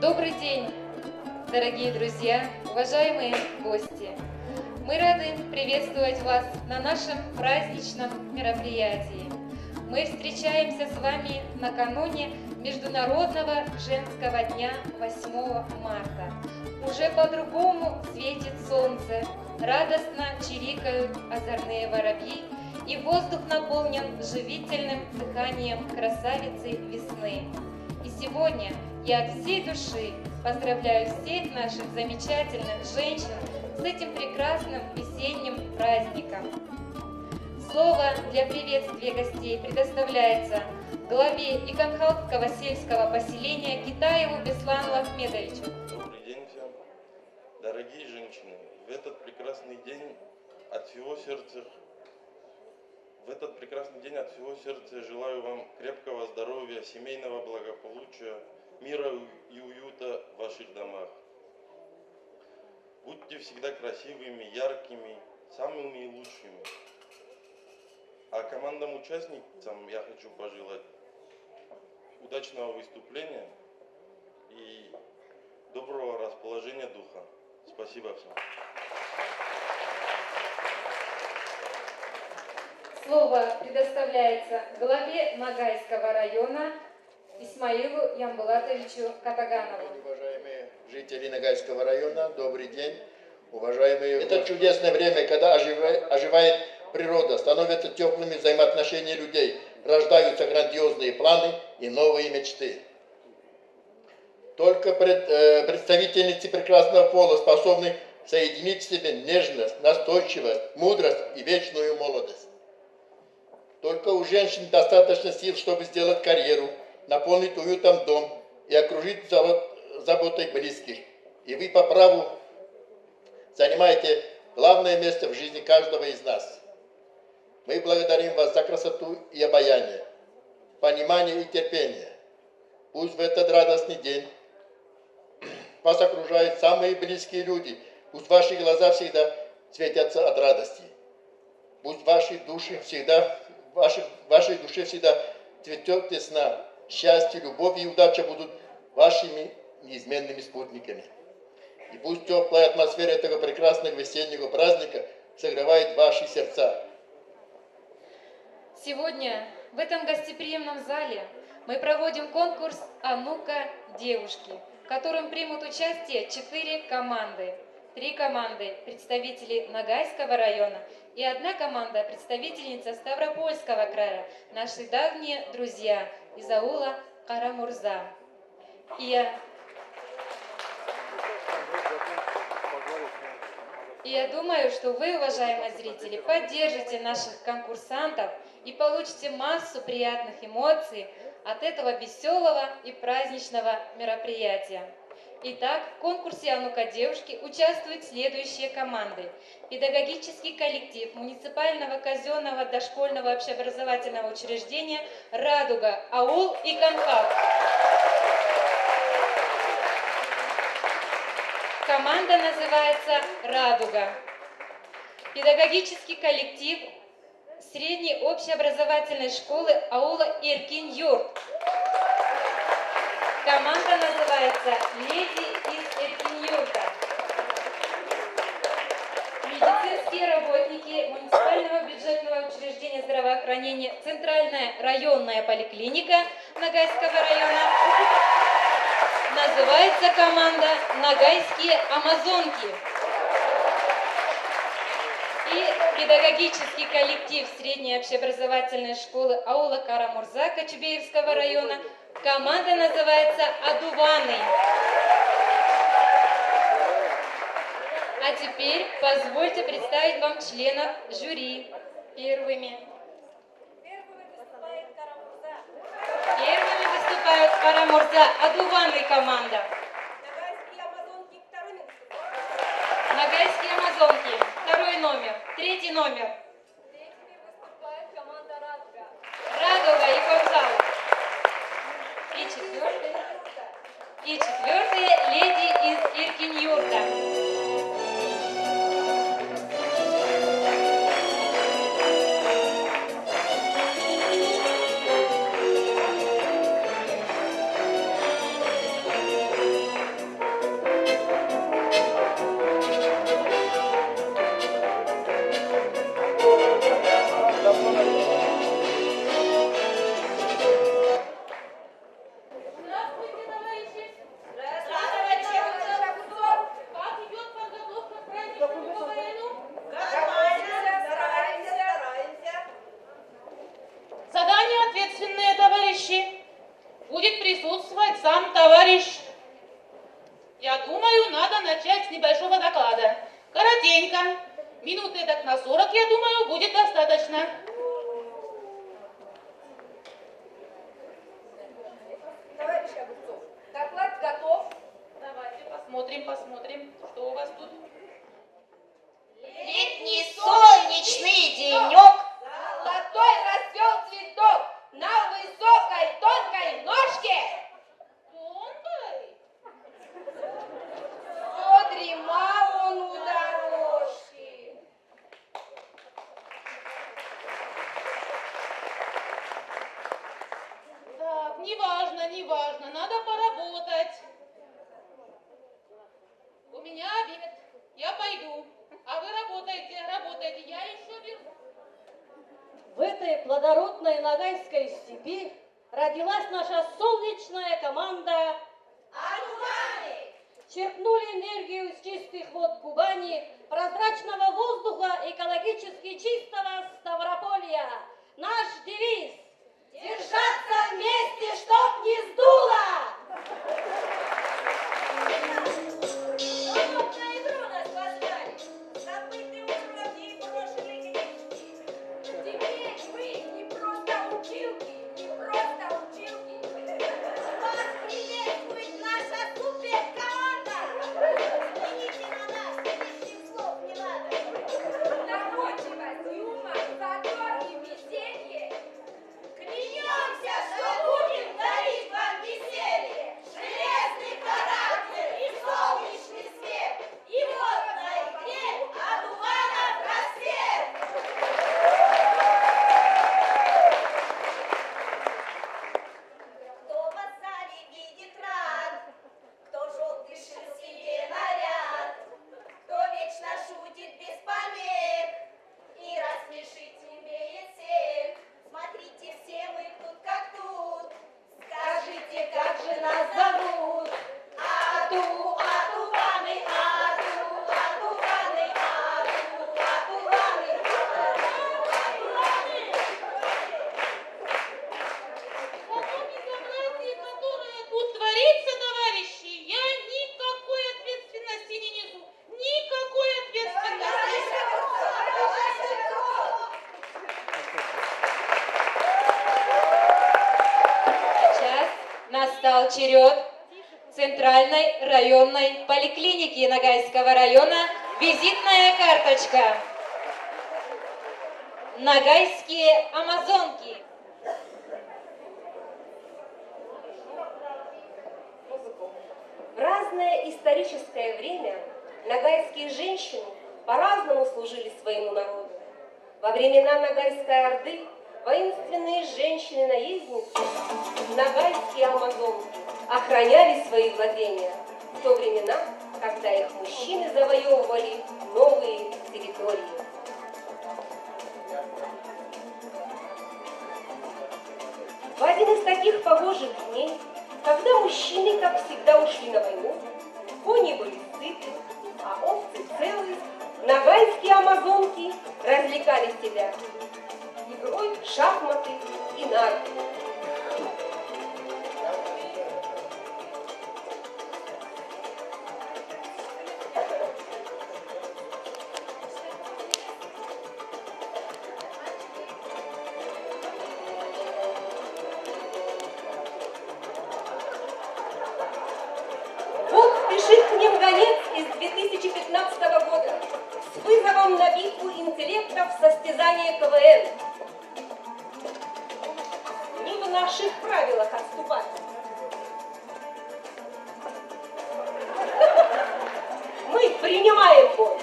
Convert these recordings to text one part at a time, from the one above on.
Добрый день, дорогие друзья, уважаемые гости! Мы рады приветствовать вас на нашем праздничном мероприятии. Мы встречаемся с вами накануне Международного женского дня 8 марта. Уже по-другому светит солнце, радостно чирикают озорные воробьи, и воздух наполнен живительным дыханием красавицы весны. И сегодня я от всей души поздравляю всех наших замечательных женщин с этим прекрасным весенним праздником. Слово для приветствия гостей предоставляется главе Иканхалского сельского поселения Китаеву Беслану Ахмедовичу. Добрый день всем. Дорогие женщины, в этот прекрасный день от всего сердца желаю вам крепкого здоровья, семейного благополучия, мира и уюта в ваших домах. Будьте всегда красивыми, яркими, самыми лучшими. А командам-участницам я хочу пожелать удачного выступления и доброго расположения духа. Спасибо всем. Слово предоставляется главе Ногайского района Исмаилу Ямбулатовичу Катаганову. Уважаемые жители Ногайского района, добрый день. Уважаемые, это чудесное время, когда оживает природа, становятся теплыми взаимоотношения людей, рождаются грандиозные планы и новые мечты. Только представительницы прекрасного пола способны соединить в себе нежность, настойчивость, мудрость и вечную молодость. Только у женщин достаточно сил, чтобы сделать карьеру, наполнить уютом дом и окружить заботой близких. И вы по праву занимаете главное место в жизни каждого из нас. Мы благодарим вас за красоту и обаяние, понимание и терпение. Пусть в этот радостный день вас окружают самые близкие люди. Пусть ваши глаза всегда светятся от радости. Пусть в вашей душе всегда цветет весна. Счастье, любовь и удача будут вашими неизменными спутниками. И пусть теплая атмосфера этого прекрасного весеннего праздника согревает ваши сердца. Сегодня в этом гостеприимном зале мы проводим конкурс «А ну-ка, девушки», в котором примут участие 4 команды. 3 команды – представители Ногайского района и 1 команда – представительница Ставропольского края, наши давние друзья из аула Карамурза. И я думаю, что вы, уважаемые зрители, поддержите наших конкурсантов и получите массу приятных эмоций от этого веселого и праздничного мероприятия. Итак, в конкурсе «А ну-ка, девушки» участвуют следующие команды. Педагогический коллектив муниципального казенного дошкольного общеобразовательного учреждения «Радуга», аул Иканхал. Команда называется «Радуга». Педагогический коллектив средней общеобразовательной школы аула Эркин-Юрт. Команда называется «Леди из Эркин-Юрта». Медицинские работники муниципального бюджетного учреждения здравоохранения «Центральная районная поликлиника» Ногайского района. Называется команда «Ногайские амазонки». И педагогический коллектив средней общеобразовательной школы аула Карамурза Кочубеевского района. Команда называется «Адуваны». А теперь позвольте представить вам членов жюри. Первыми выступают Карамурза, Адуваны команда. Ногайские амазонки, 2-й номер, 3-й номер. Выступает команда Радуга. Радуга и Кокзал. И 4-е леди из Иркин-Юрта. присутствовать сам товарищ. Я думаю, надо начать с небольшого доклада. Коротенько. Минуты так на 40, я думаю, будет достаточно. Товарищ Огурцов, доклад готов. Давайте посмотрим, что у вас тут. Летний солнечный денек, золотой расцвел цветок на высокой тонкой ножке. Тонкой? Задремал он у дорожки. Так, неважно, надо поработать. У меня обед, я пойду. А вы работайте, я еще вернусь. В этой плодородной Ногайской степи родилась наша солнечная команда. Одуваны! Черпнули энергию из чистых вод Кубани, прозрачного воздуха, экологически чистого Ставрополья. Наш девиз – держаться вместе, чтоб не сдуло! Вот на игру нас позвали. Забытые уроки и брошенные книжки. Теперь мы не просто училки, не просто училки. Вас приветствует наша суперкоманда. Взгляните на нас, лишних слов не надо. Находчивость, юмор, задор и веселье. Клянемся, что будем дарить вам веселье, железный характер и солнечный свет. И вот на игре одуванов рассвет. Кто в зале видит рад, кто желтый шил себе наряд, кто вечно шутит без помех и рассмешить умеет всех. Смотрите, все мы тут как тут, скажите, как же нас зовут? Адуваны, адуваны, адуваны. Само безобразие, которое тут творится, товарищи, я никакой ответственности не несу. Никакой ответственности. Сейчас настал черед Центральной районной поликлиники Ногайского района. Визитная карточка. Ногайские амазонки. В разное историческое время ногайские женщины по-разному служили своему народу. Во времена Ногайской Орды воинственные женщины-наездницы, ногайские амазонки, охраняли свои владения в то времена, когда их мужчины завоевывали новые территории. В один из таких погожих дней, когда мужчины, как всегда, ушли на войну, кони были сыты, а овцы целые, ногайские амазонки развлекали себя игрой в шахматы и нарты. Вот спешит к ним гонец из 2015 года с вызовом на битву интеллектов в состязание КВН. Не в наших правилах отступать. Мы принимаем бой.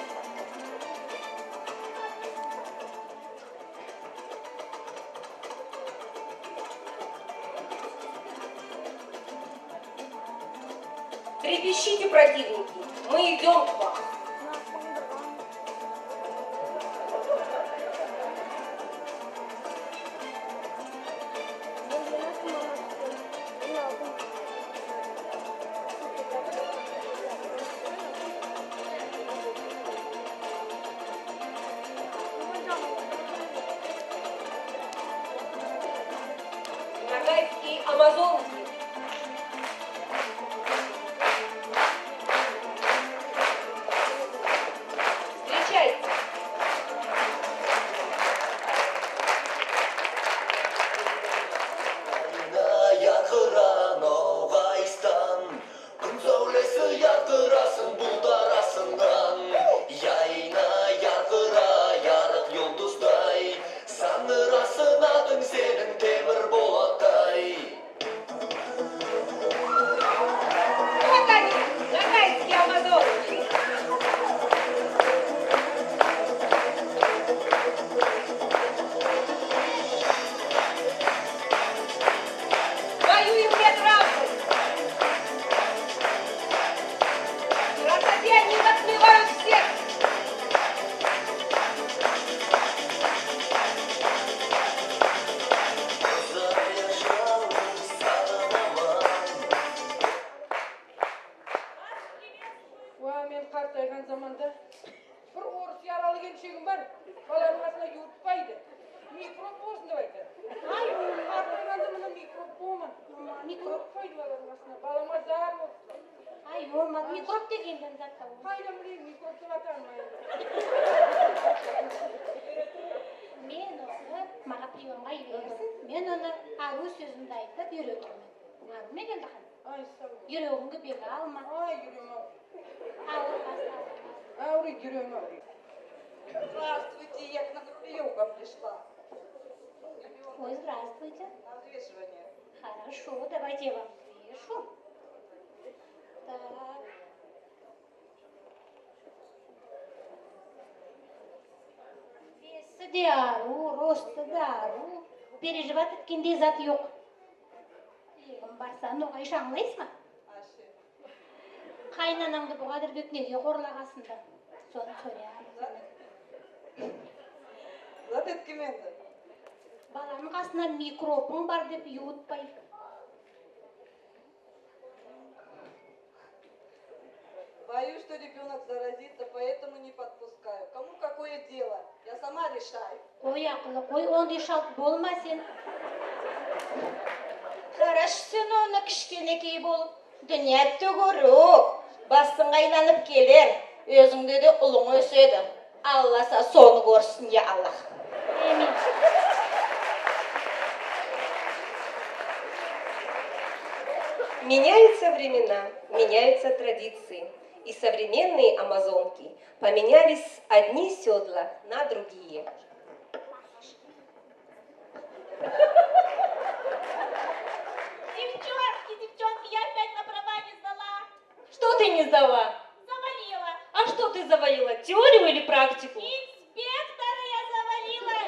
Трепещите, противники, мы идем к вам. Ногайские амазонки, Басың атың сенің темір болаттай. Вот они, нагайские амазонки. Воюем лет разом. В красоте они затмевают всех. Уа, мен қартайған заманда бір орыс яралы келіншегім бар. Баланың қасына юытпайды. Микроб болсын деп айтады. Ай, Қартайғанда мына микроб болман. микроб. Қойды баланың қасына. Балама зар болды. Ай, болмады. Микроб дегеннен зат та ол. Қайдан білейін, микроб деп аталмайды. Мен оны маған приемға берсін. Мен оны ару сөзімді айтып үйретемін. Ару мен енді қан. Ай, сау. Жүрегіңді бері алма. Ай, жүрем ау. Ауырмас. Аури, жүрем ау. Здравствуйте, я к на приемка пришла. Ой, здравствуйте. На взвешивание. Хорошо, давайте я вам взвешу. Так. Весі де ару, росты да ару. Переживать еткендей зат жоқ. Егін барса, ноғай шаңлайсыз ма? Аши. Қайнанаңды бұғадыр бек неге қорлағасында? Соны сөйлеймін. Зат еткеменді. Баланың қасынан микробың бар деп юытпай. Боюсь, что ребенок заразится, поэтому не подпускаю. Кому какое дело? Я сама решаю. Қой ақылы, қой ондай шалт болма сен. Қараш сен оны кішкенекей болып, дүние түгірік, басың айланып келер, өзіңде де ұлың өседі. Алласа соны көрсін, я Аллах. Әмин. Меняются времена, меняются традиции. И современные амазонки поменялись одни седла на другие. Девчонки, я опять на права не сдала. Что ты не сдала? Завалила. А что ты завалила? Теорию или практику? Инспектора я завалила.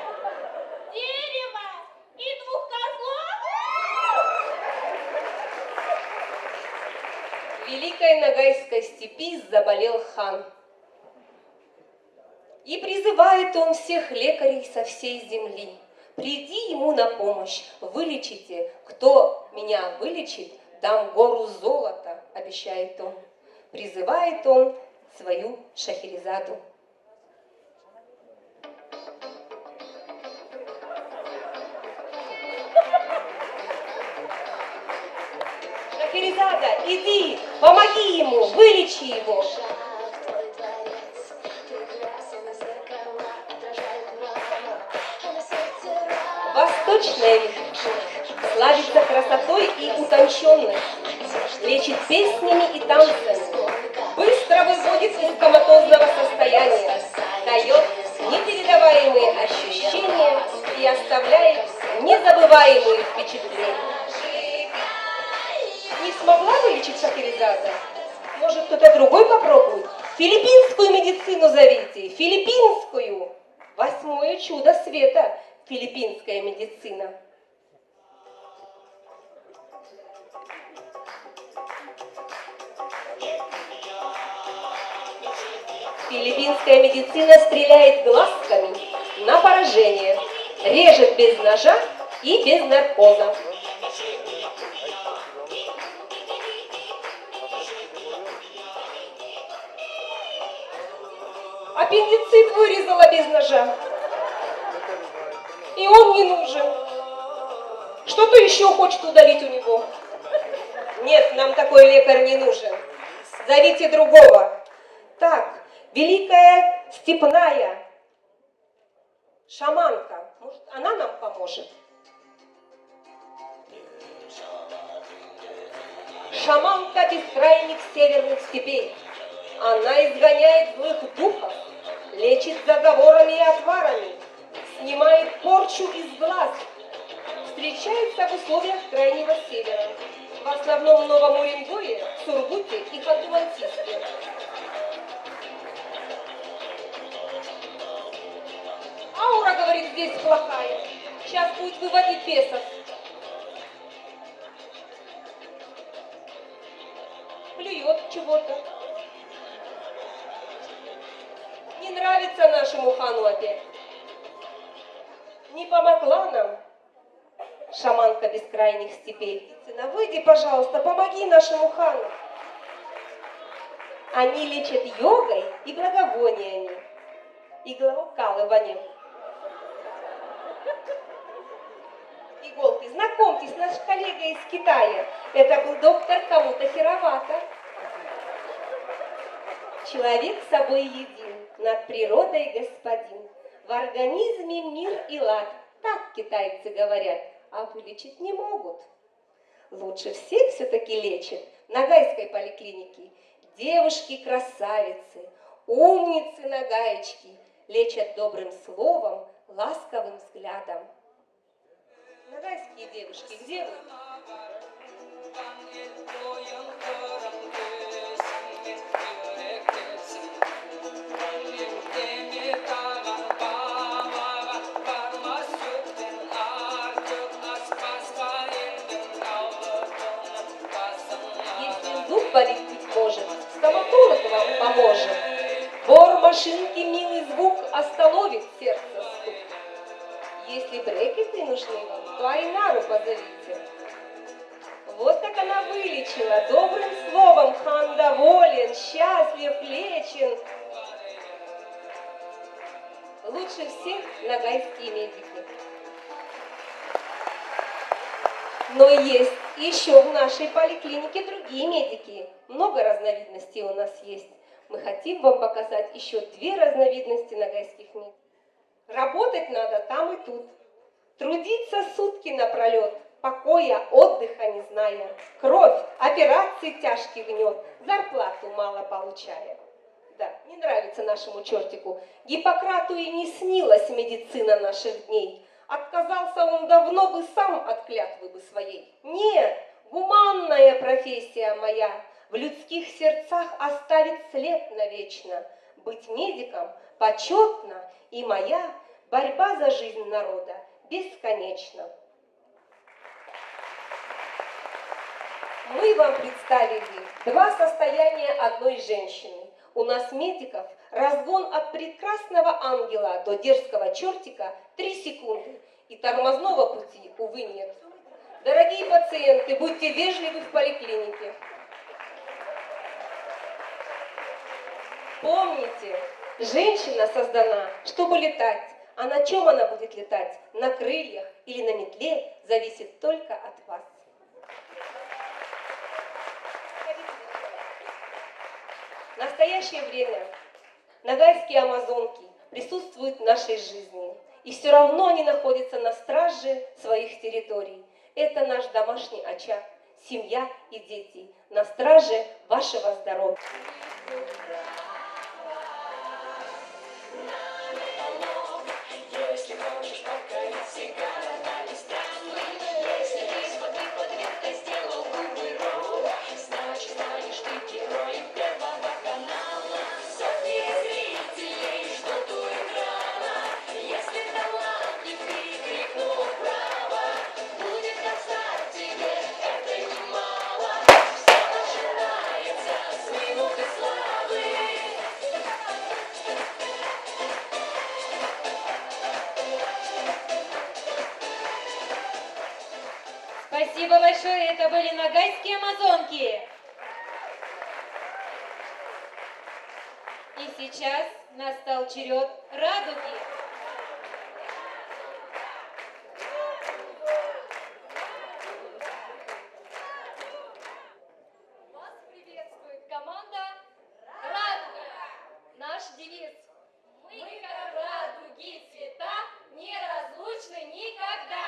Дерево и 2 козлов. В Великой Ногайской степи заболел хан. И призывает он всех лекарей со всей земли. Приди ему на помощь, вылечите. Кто меня вылечит, дам гору золота, обещает он. Призывает он свою Шахерезаду. Шахерезада, иди, помоги ему, вылечи его. Восточная медицина славится красотой и утонченностью, лечит песнями и танцами, быстро выводит из коматозного состояния, дает непередаваемые ощущения и оставляет незабываемые впечатления. Не смогла вылечить Шахерезада? Может, кто-то другой попробует? Филиппинскую медицину зовите, филиппинскую. 8-е чудо света, филиппинская медицина. Филиппинская медицина стреляет глазками на поражение, режет без ножа и без наркоза. Аппендицит вырезала без ножа. И он не нужен. Что-то еще хочет удалить у него. Нет, нам такой лекарь не нужен. Зовите другого. Так, великая степная шаманка. Может, она нам поможет? Шаманка бескрайних северных степей. Она изгоняет злых духов, лечит заговорами и отварами, снимает порчу из глаз. Встречается в условиях Крайнего Севера. В основном в Новом Уренгое, Сургуте и Ханты-Мансийске. Аура, говорит, здесь плохая. Сейчас будет выводить бесов. Плюет чего-то. Не нравится нашему хану опять. Не помогла нам шаманка бескрайних степей. Выйди, пожалуйста, помоги нашему хану. Они лечат йогой и благовониями. Иглоукалыванием. Иголки. Знакомьтесь, наш коллега из Китая. Это был доктор кому-то Хировата. Человек с собой един, над природой господин. В организме мир и лад. Так китайцы говорят, а вылечить не могут. Лучше всех все-таки лечат в Ногайской поликлинике девушки-красавицы, умницы нагаечки, лечат добрым словом, ласковым взглядом. Ногайские девушки, где вы? Если зуб болит, быть может, стоматолог вам поможет. Бор машинки милый звук остановит сердце стук. Если брекеты нужны вам, то Айнару позовите. Вот как она вылечила. Добрым словом хан доволен, счастлив, лечен. Лучше всех ногайские медики. Но есть еще в нашей поликлинике другие медики. Много разновидностей у нас есть. Мы хотим вам показать еще 2 разновидности ногайских медиков. Работать надо там и тут. Трудиться сутки напролет, покоя, отдыха не зная. Кровь, операции тяжкий гнет, зарплату мало получая. Да, не нравится нашему чертику. Гиппократу и не снилась медицина наших дней. Отказался он давно бы сам от клятвы бы своей. Нет, гуманная профессия моя в людских сердцах оставит след навечно. Быть медиком почетно, и моя борьба за жизнь народа бесконечна. Мы вам представили 2 состояния одной женщины. У нас медиков разгон от прекрасного ангела до дерзкого чертика 3 секунды. И тормозного пути, увы, нет. Дорогие пациенты, будьте вежливы в поликлинике. Помните, женщина создана, чтобы летать. А на чем она будет летать? На крыльях или на метле, зависит только от вас. В настоящее время ногайские амазонки присутствуют в нашей жизни. И все равно они находятся на страже своих территорий. Это наш домашний очаг, семья и дети, на страже вашего здоровья. Если хочешь покорить все города и страны, если ты смотри подветкой сделал кувырок, значит станешь ты героем Первого канала. Сотни зрителей ждут у экрана. Если талантлив ты крикнул браво, будет достать тебе это немало. Все начинается с минуты славы. Спасибо большое, это были ногайские амазонки. И сейчас настал черед радуги. Вас приветствует команда «Радуга». Наш девиз: мы, как радуги цвета, неразлучны никогда.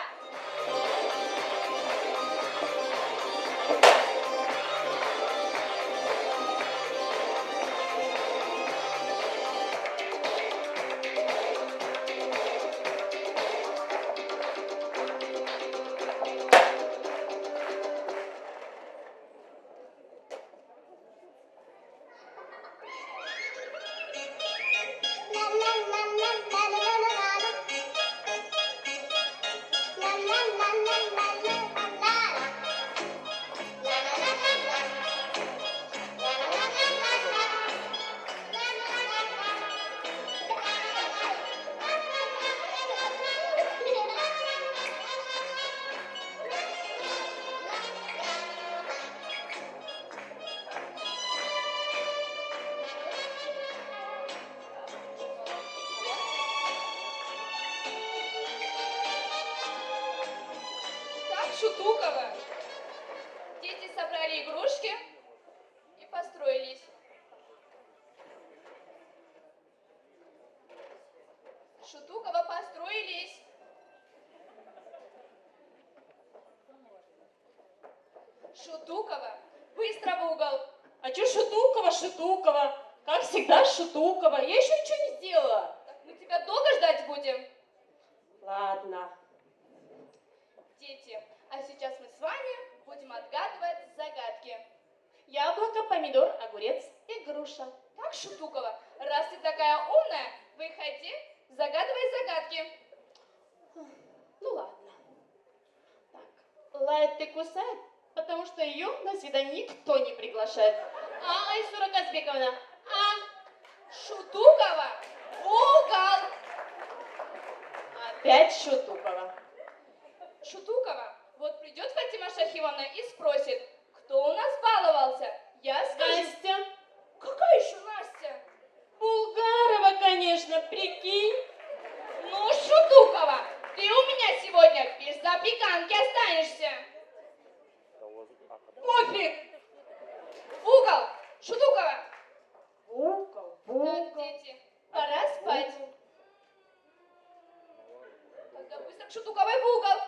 Шутукова. Дети собрали игрушки и построились. Шутукова построились. Шутукова, быстро в угол. А чё Шутукова, Шутукова? Как всегда Шутукова. Я еще ничего не сделала. Так мы тебя долго ждать будем? Ладно. Дети, а сейчас мы с вами будем отгадывать загадки. Яблоко, помидор, огурец и груша. Так, Шутукова, раз ты такая умная, выходи, загадывай загадки. Ну ладно. Так. Лает и кусает, потому что ее на свидание никто не приглашает. Айсура Казбековна. Шутукова, в угол. Опять Шутукова. Шутукова, вот придет Фатима Шахимовна и спросит, кто у нас баловался. Я скажу... Настя. Какая еще Настя? Булгарова, конечно, прикинь. Ну, Шутукова, ты у меня сегодня без запеканки останешься. Пофиг. В угол. Шутукова. Так, дети, пора спать. Тогда быстро к Шутуковой в угол.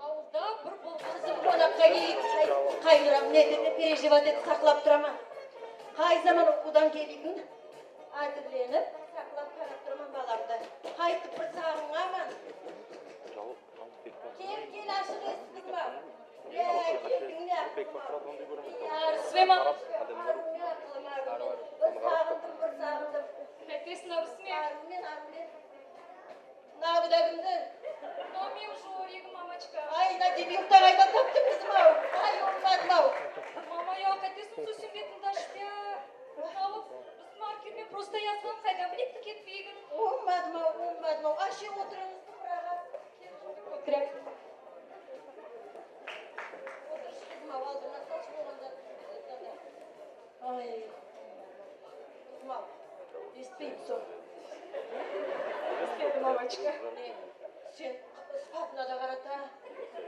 Ауылда бір бұл қызым қонаққа келіп қайырам не переживать етіп сақлап тұрамын. Қай заман оқудан келетін әзірленіп сақлап қарап тұрамын баламды. Қайтып бір сағынғамын. Кел ашық есігін бар. Келдің не Свема. бір сағындым. Қайтесің Арусме? Нағыдағымды. Но мен жорик, мамочка. Ай, на дебютта қайдан таптың қызым ау. Ай, olmadım ау. Мама, я қайтесің сөзім бетін дашпя. Алып, біз маркермен просто yazғам қайдан білек кетпейгін. Olmadım ау. Ашы отырыңыз тұпыраға. Отырайық. Отыршы қызым ау, алдыңа салшы болғанда. Ай. Қызым ау, естпейді сол. Естеді, мамочка. Сен спатына да қарата.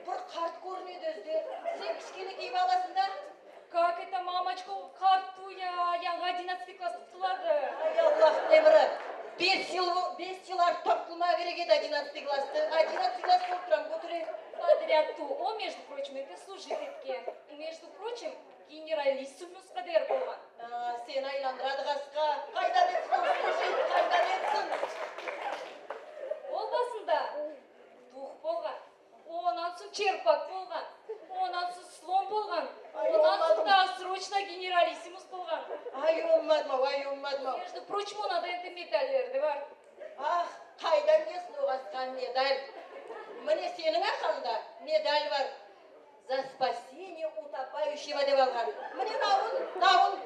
Бір қарт көрінеді өзде. Сен кішкене киіп аласың да. Как это, мамочка, ол қарту я 11 класс тұтылады. Ай, Аллах темірі. 5 жыл артып қылма керек еді 11 классты. 11 класс болып тұрам, көтірек. Подряд ту, о, между прочим, это служит еткен. Между прочим, генералиссимус қадер болған. Сен айландырады қасқа. Қайдан етсін, служит, қайдан етсін. Ол басында тух болған. Онан соң черпак болған. Онан соң слон болған. Онан соң да срочно генералиссимус болған. Ай, olmadım ау. Между прочим, онада енді медальдері бар. Ах, қайдан кесін оғасқан медаль. Міне сенің ақанда медаль бар. За спасение утопающего деп алған. Міне науын.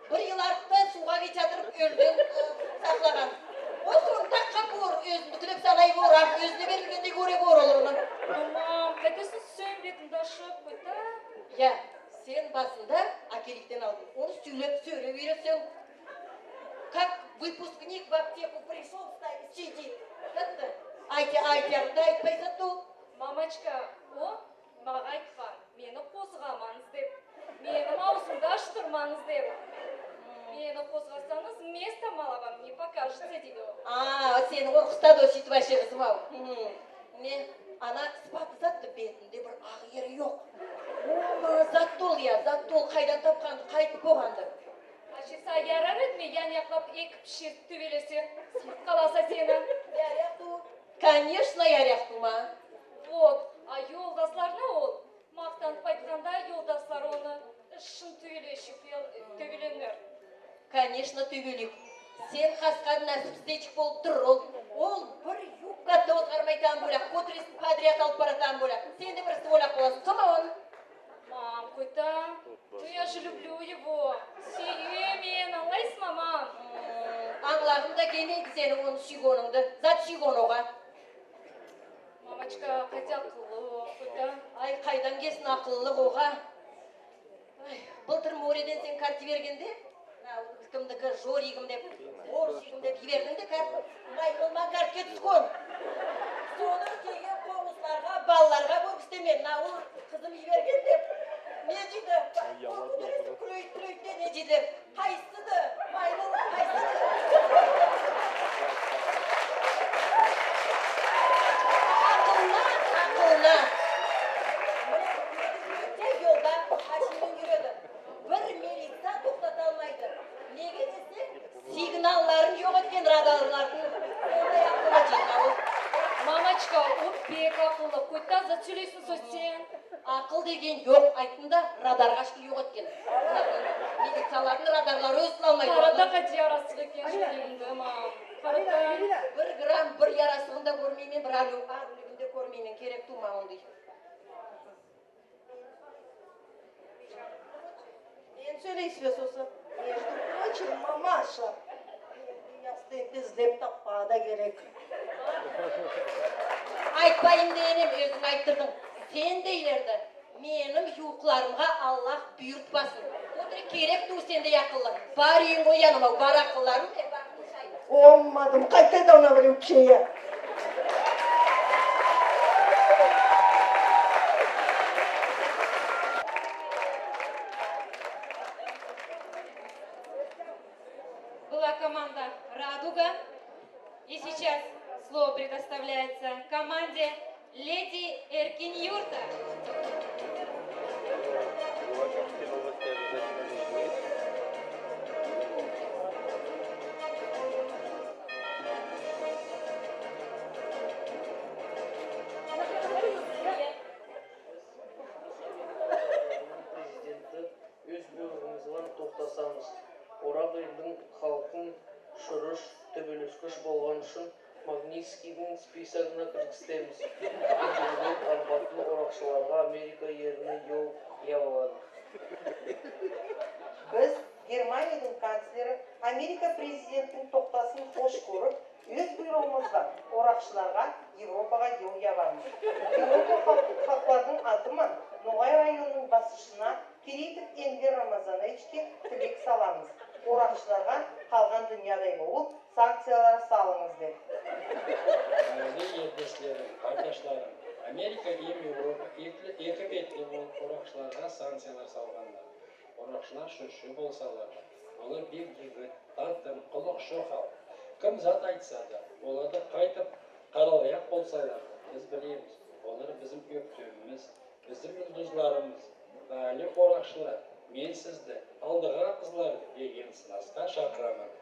Бір ел артта суға кет жатырып өлден сақлаған. Осыны таққан көр, өзінді күліп салай көр, өзіне берілгенде көре көр ол оның. Мам, қайтесің сөйм бетін дашып қойта? Я, сен басында акеліктен алдың. Оны сөйлеп үйресең. Как выпускник в аптеку пришел, сидит. Кәтті, айтағында айтпайсың тұл. Мамочка, о, маған айтқан, мені қозғамаңыз деп. Мені аузымда аштырмаңыз деп. Мені қозғасаңыз, место мало вам не покажется, дейді ол. Сені қорқыстады о сөйтіп әше қызым ау. Мен ана спаты затты бетінде бір ақ ері жоқ. Заттол қайдан тапқанды, қайтып болғанды. Ашеса ярар етме, ян яқлап екі пішер төбелесе, сылып қаласа сені. Яряқту. Конечно, яряқту ма. Вот, а yoldaşlarına ol. Maqtanıp айтқанда yoldaşlar оны шын төбеленер. Конечно, төбелек. Сен қасқан нәсіпстечік болып тұр ол. Ол бір юбкатты отқармайтан бөлек, көтіресін подряд алып баратан бөлек. Сен де бірісі олақ боласың. Кім он? Мам, койта, то я же люблю его. Сүйем мен, аңлайсың, мамам? Аңлағым да келмейді сенің оны сүйгеніңді. Зат сүйген оға. Мамочка, қайда ақылы, койта. Ай, қайдан кесін ақыллық оға. Былтыр Мореден сен карты бергенде, кімдікі жоригім деп оршигім деп жібердің де кәдімгі маймылма картке түскен. Соны келген қоңызларға, балаларға көргістеме, науыл қызым жіберген деп. Не дейді? Күлейт, не дейді? Қайсыды? Маймыл қайсыды? Ақылна. Жолда машинамен жүреді. Бір милиция тоқтата алмайды. Неге десе, сигналларын жоқ еткен радарлардың ондай ақылы жинауы. Мамочка, о бек ақылы, көйтаза сөйлейсің сөз сен. Ақыл деген жоқ, айтында радарға ешкі жоқ еткен. Милициялардың радарлары өсін алмайды. Қарадаға диарасы екен жүрегімді, мам. Қарада. Бір грамм, бір ярасығында көрмеймен, бір арулігінде көрмеймен керек тумауын дейді. Мен сөйлейсіз сосы. Между прочим, мамаша. Ястықты іздеп таппада керек. Айтпайым дейінем, өзің айттырдың. Сен дейлерді, менің юқларымға Аллах бұйыртпасын. Отыр керек ту сенде ақылы. Бар үйін қояным ау, бар ақылларым. Olmadım, қайтеді ona бір өпшеге. Была команда «Радуга». И сейчас слово предоставляется команде «Леди Эркин-Юрта». Өз бөлігімізбен тоқтасамыз. Орақ елдің халқын шұрыш, төбелескіш болған үшін Магнитскийдің списогына кіргіземіз. Ендігіден арбатын орақшыларға Америка еріне ел явалады. Біз Германияның канцлері Америка президентінің тоқтасын қош көріп, өз бұйрығымызға орақшыларға Европаға ел явамыз. Европа халықтардың атыман Ноғай районының басшысына Керейтов Энвер Рамазановичке тілек саламыз. Орақшыларға қалған дүниядай болып, санкциялар салыңыз деп. Әйелі елдестерім, қайдашларым, Америка ем Европа екі бетке болып орақшыларға санкциялар салғандар. Орақшылар шүрші болсалар, олар бек егіт, тартым, құлық шоқал. Кім зат айтса да, оларды қайтып қаралаяқ болсалар, біз білеміз. Олар біздің өктеміміз, біздің жұлдызларымыз. Бәлі орақшылар, мен сізді алдыға қызлар деген сынасқа шақырамын.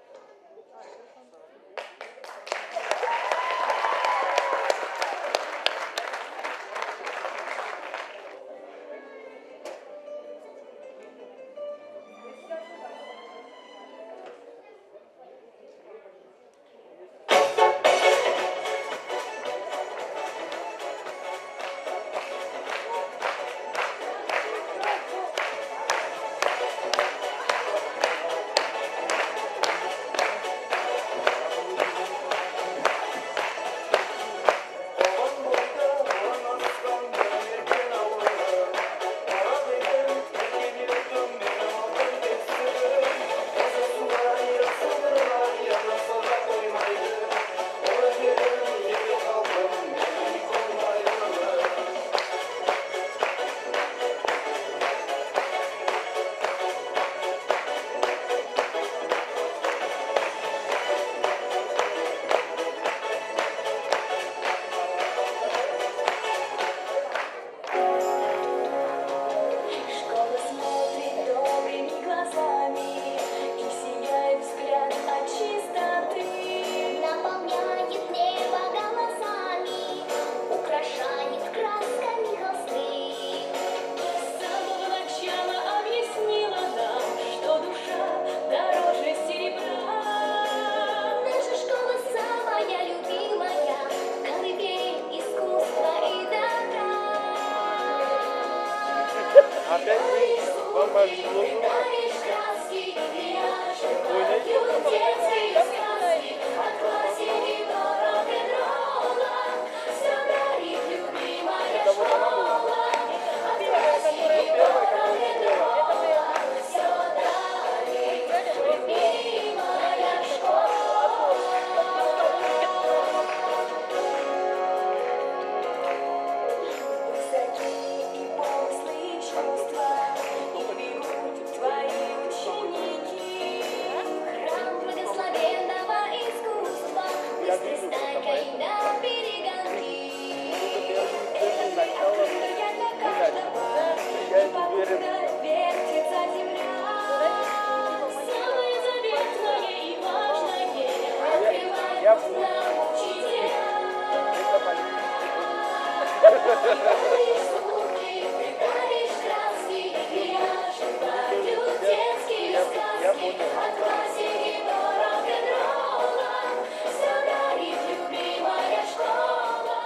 Первое, какое дело. пристанькой на перегонки. Это твой автомобиль для каждого, и покуда вертится земля. Самое заветное и важное открывают нам учителя. От классики до рок-н-ролла все дарит любимая школа.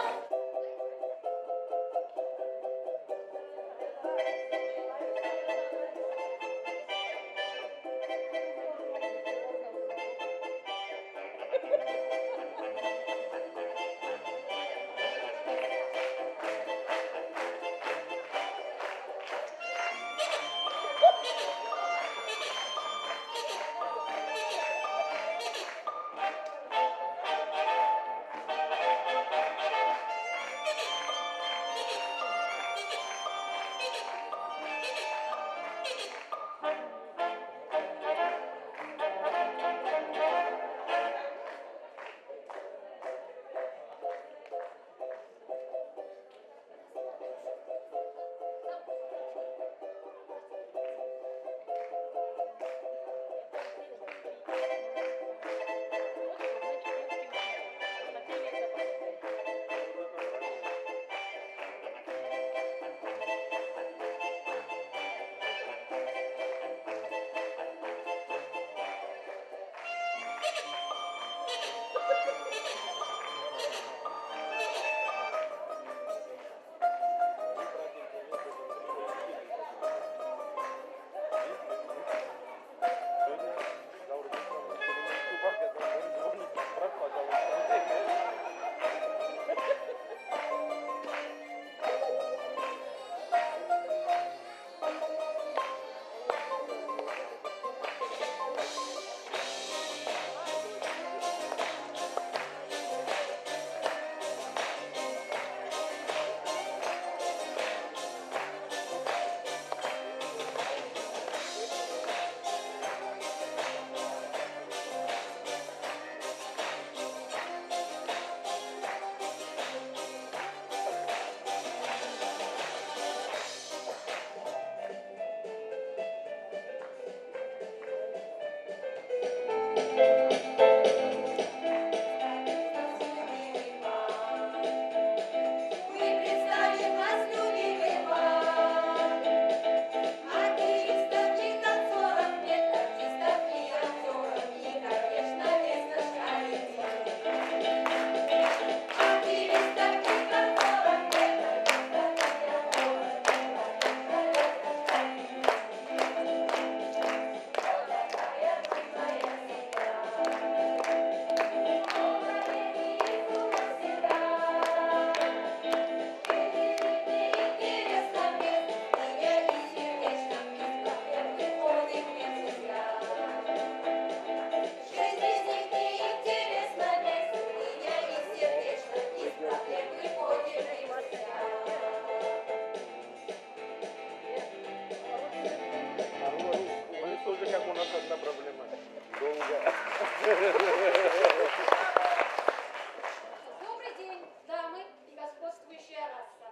Добрый день, дамы и господствующая раса.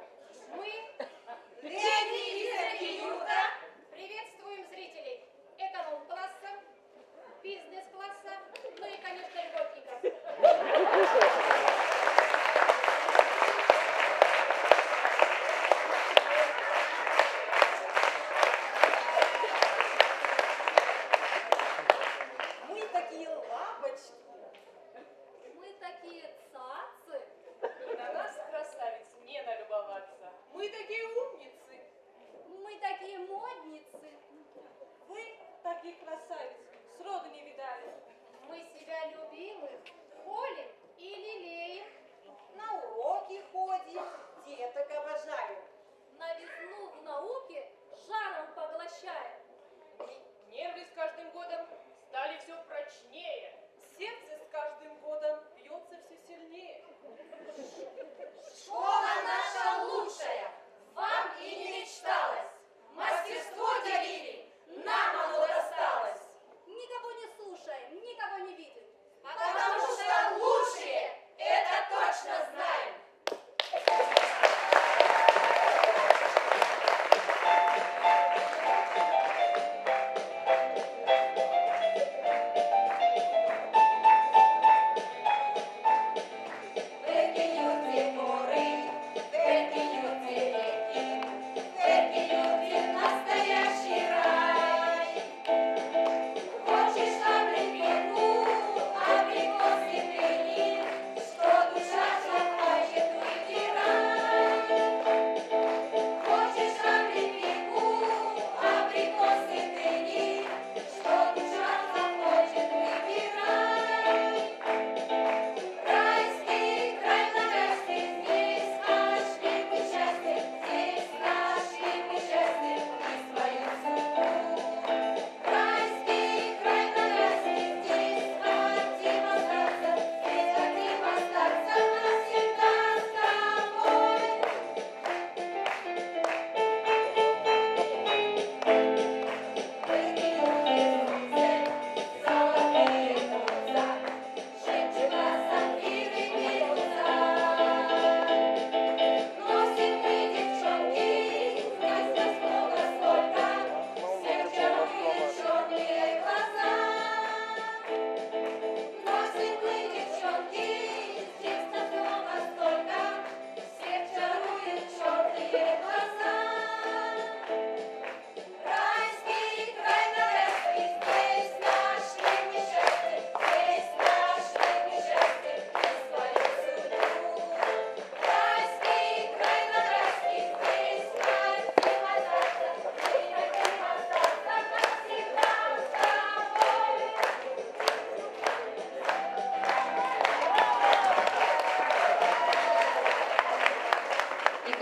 Мы, Леди из Рекиюта, приветствуем зрителей эконом-класса, бизнес-класса, ну и, конечно, льготников. Мы такие лапочки. Мы такие цацы. И на нас, красавиц, не налюбоваться. Мы такие умницы. Мы такие модницы. Вы таких красавиц сроду не видали. Мы себя любимых холим и лелеем. На уроки ходим, деток обожаем. Новизну в науке жаром поглощаем. Нервы с каждым годом стали все прочнее. Сердце с каждым годом бьется все сильнее. школа наша лучшая, вам и не мечталось. Мастерство делили, нам оно досталось. Никого не слушаем, никого не видим. Потому что лучшие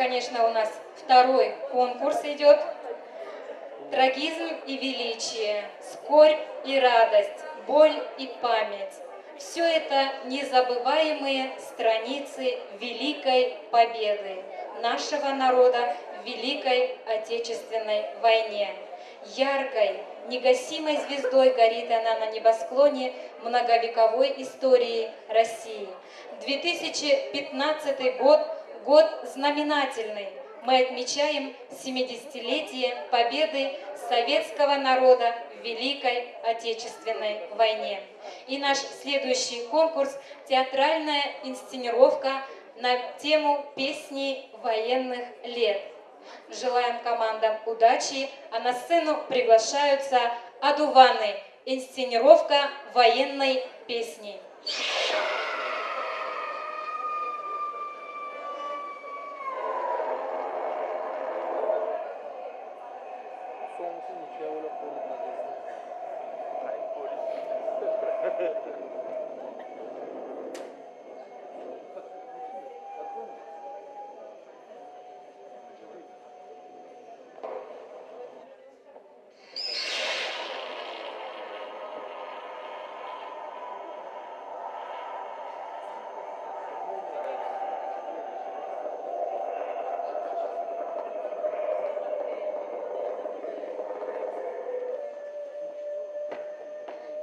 конечно, у нас второй конкурс идет. Трагизм и величие, скорбь и радость, боль и память. Все это незабываемые страницы великой победы нашего народа в Великой Отечественной войне. Яркой, негасимой звездой горит она на небосклоне многовековой истории России. 2015 год – год знаменательный. Мы отмечаем 70-летие победы советского народа в Великой Отечественной войне. И наш следующий конкурс – театральная инсценировка на тему песни военных лет. Желаем командам удачи, а на сцену приглашаются одуваны. Инсценировка военной песни.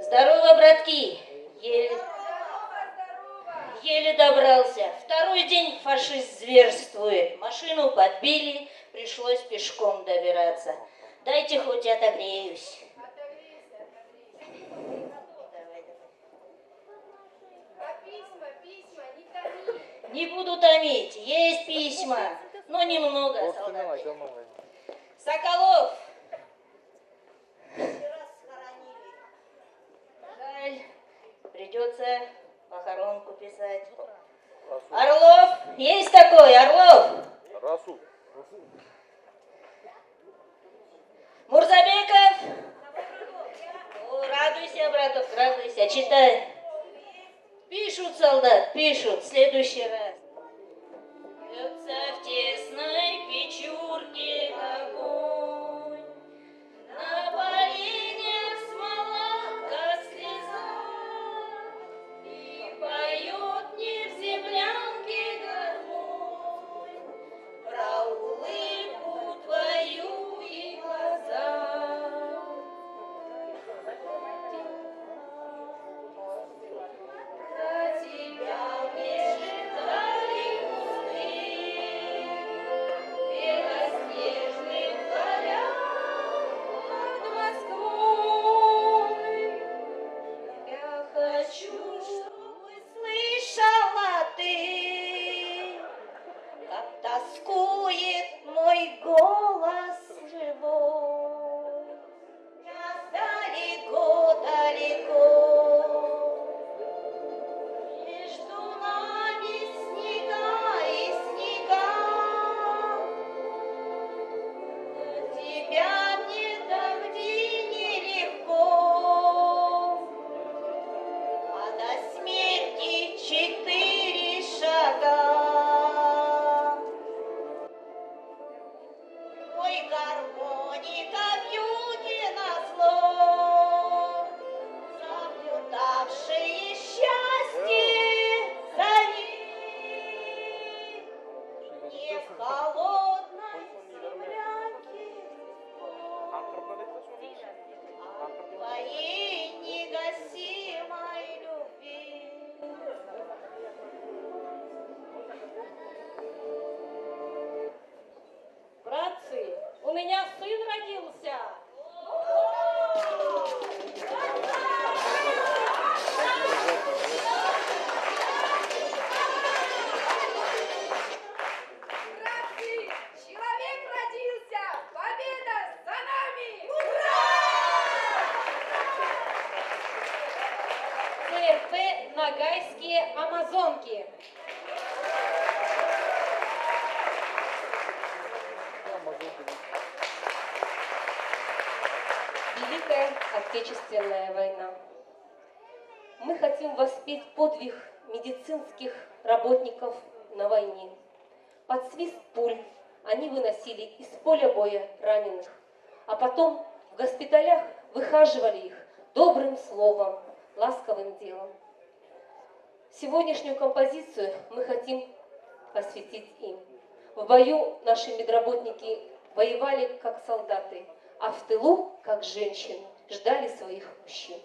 Здорово, братки! Еле добрался. Второй день фашист зверствует. Машину подбили, пришлось пешком добираться. Дайте хоть отогреюсь. Письма, не томи. Не буду томить. Есть письма, но немного, солдат. Соколов! Жаль, придется похоронку писать. Орлов! Есть такой, Орлов! Мурзабеков! О, радуйся, браток, радуйся, читай. Пишут, солдат, пишут, в следующий раз. Бьется в тесной печурке огонь, на поленьях смола, как слеза, и поет не в землянке гармонь про улыбку твою и глаза. За тебя мне ждали кусты белоснежных полях над Москвой. Я хочу, чтобы слышала ты, как тоскует мой голос живой. Я далеко-далеко, между нами снега и снега. За тебя мне дожди нелегко, а до смерти 4 шага. Ой, гармоника вьюги назло, заблудавшие счастье зови, не в холодной земляке, а в твоей негасимой любви. Братцы, у меня сын родился. Братцы, человек родился! Победа за нами! ЦРП «Ногайские амазонки». Великая Отечественная война. Мы хотим воспеть подвиг медицинских работников на войне. Под свист пуль они выносили из поля боя раненых, а потом в госпиталях выхаживали их добрым словом, ласковым делом. Сегодняшнюю композицию мы хотим посвятить им. В бою наши медработники воевали как солдаты, а в тылу, как женщины, ждали своих мужчин.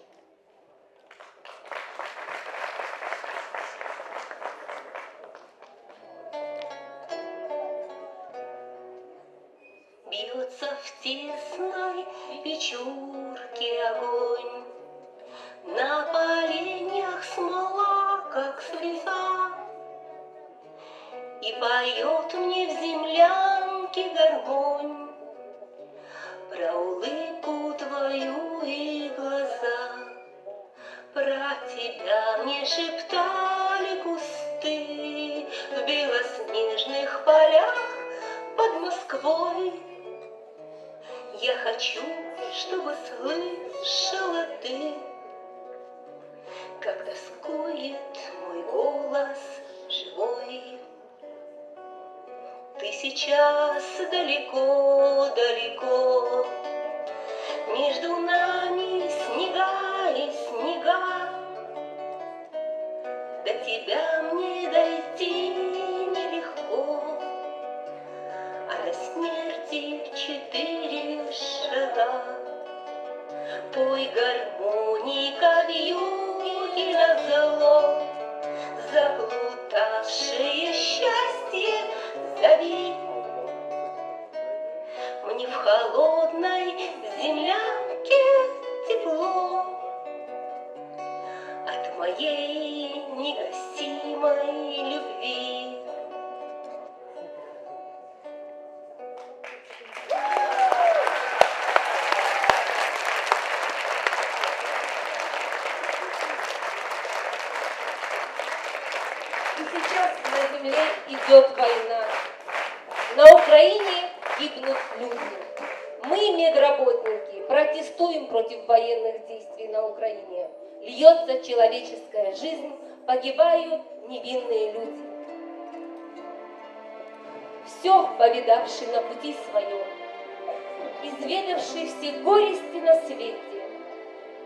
Бьется в тесной печурке огонь, на поленьях смола, как слеза, и поет мне в землянке гармонь про улыбку твою и глаза. Про тебя мне шептали кусты в белоснежных полях под Москвой. Я хочу, чтобы слышала ты, как тоскует мой голос живой. Ты сейчас далеко-далеко, между нами снега и снега. До тебя мне дойти нелегко, а до смерти 4 шага. Пой, гармоника, вьюги назло, заплутавшее счастье зови. Мне в холодной землянке тепло от моей негасимой любви. И сейчас на земле идет война. На Украине гибнут люди. Мы, медработники, протестуем против военных действий на Украине. Льется человеческая жизнь, погибают невинные люди. Все повидавший на пути своем, изведавший все горести на свете,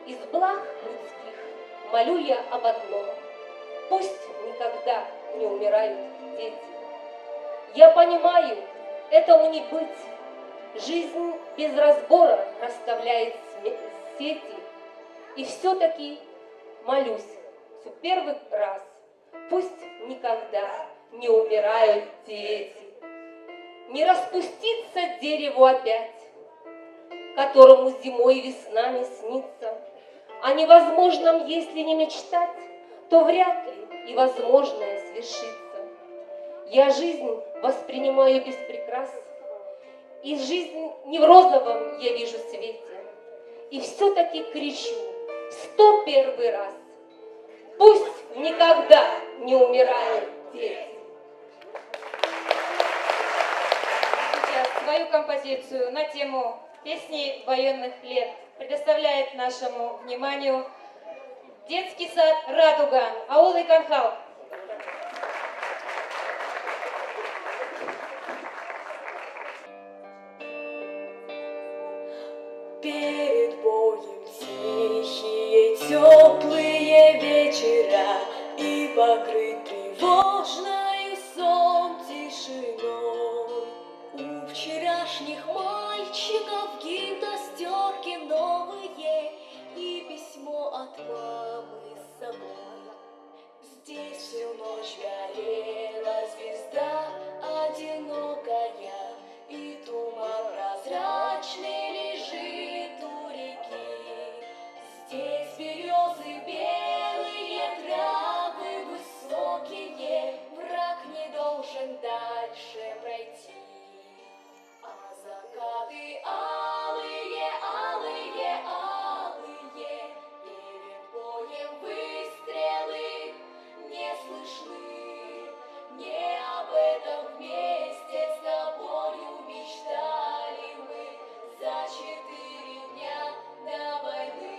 из благ людских молю я об одном: пусть никогда не умирают дети. Я понимаю, этому не быть. Жизнь без разбора расставляет сети. И все-таки молюсь в первый раз: пусть никогда не умирают дети. Не распуститься дереву опять, которому зимой и весна не снится. О невозможном, если не мечтать, то вряд ли и возможное свершится. Я жизнь воспринимаю без прикрас, и жизнь не в розовом я вижу свете. И все-таки кричу 101 раз: пусть никогда не умирают дети. Сейчас свою композицию на тему песни военных лет предоставляет нашему вниманию детский сад «Радуга», аул Иканхал. Перед боем тихие, теплые вечера, и покрыт тревожною сон тишиной. У вчерашних мальчиков гимнастерки новые и письмо от мамы с собой. Здесь всю ночь горела звезда одинокая, и туман прозрачный лежит у реки. Здесь березы белые, травы высокие, враг не должен дальше пройти. А закаты алые, алые, алые, перед боем выстрелы не слышны. Не об этом вместе с тобою мечтали мы за 4 дня до войны.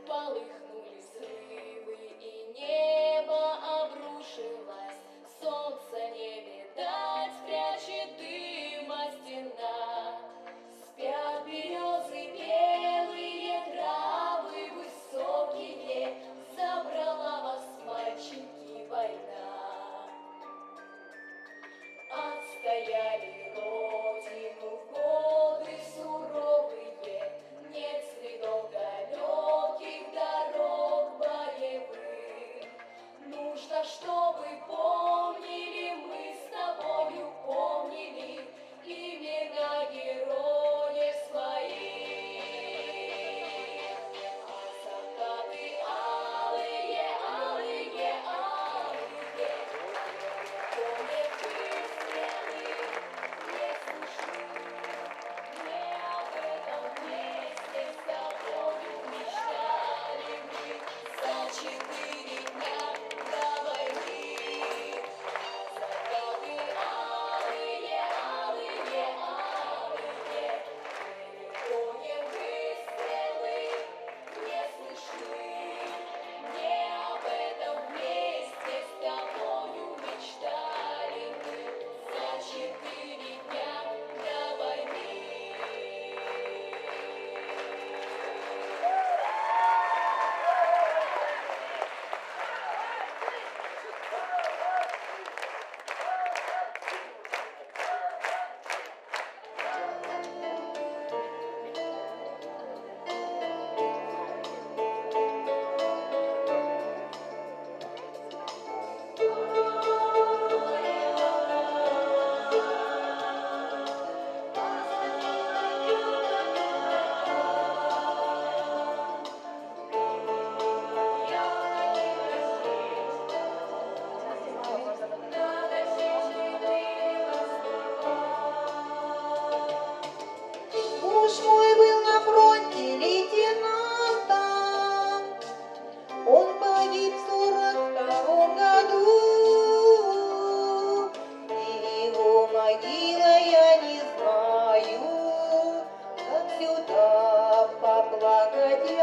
Полыхнули взрывы, и небо обрушилось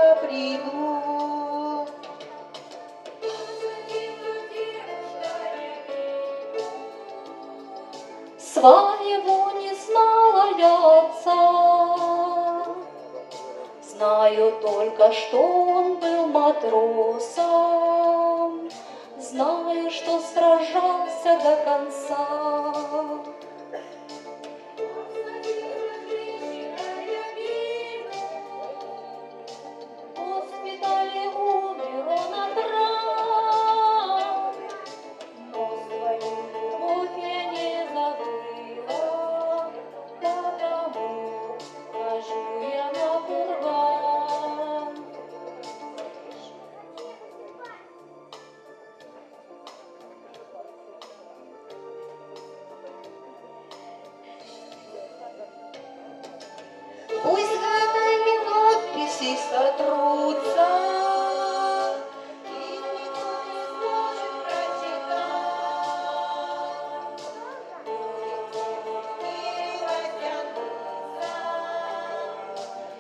я приду. Своего не знала я отца, знаю только, что он был матросом, знаю, что сражался до конца. В госпитале умер он от ран, но свою любовь я не забыла, потому хожу я на курган. Пусть годами надписи сотрутся, их никто не сможет прочитать. Книги растянутся,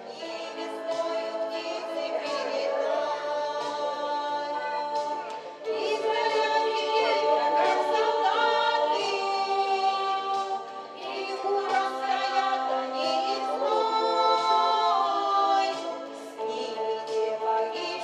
и весною птицы передать. И краями, как солдаты, и хуром стоят они весной. Снимите погибших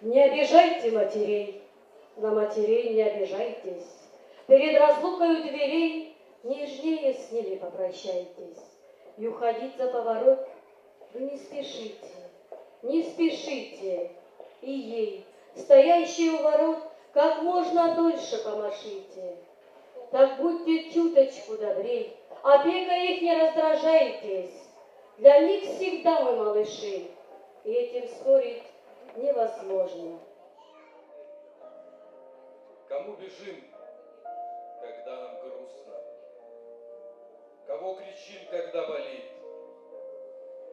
Не обижайте матерей, на матерей не обижайтесь. Перед разлукой у дверей нежнее с ними попрощайтесь. И уходить за поворот вы не спешите, не спешите. И ей, стоящей у ворот, как можно дольше помашите. Так будьте чуточку добрей, опекой их не раздражайтесь. Для них всегда мы малыши, и этим спорить невозможно. Кому бежим, когда нам грустно? Кого кричим, когда болит?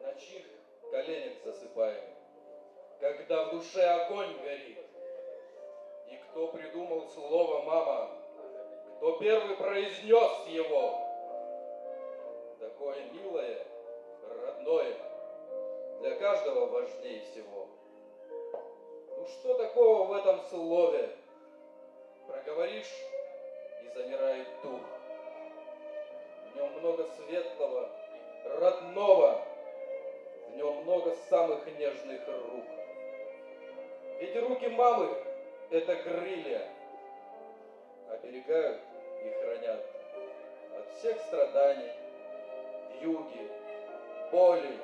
На чьих коленях засыпаем, когда в душе огонь горит? И кто придумал слово «мама», кто первый произнес его? Такое милое, родное, для каждого важнее всего. Ну что такого в этом слове? Проговоришь, и замирает дух. В нем много светлого, родного, в нем много самых нежных рук. Ведь руки мамы — это крылья, оберегают и хранят от всех страданий, вьюги, боли,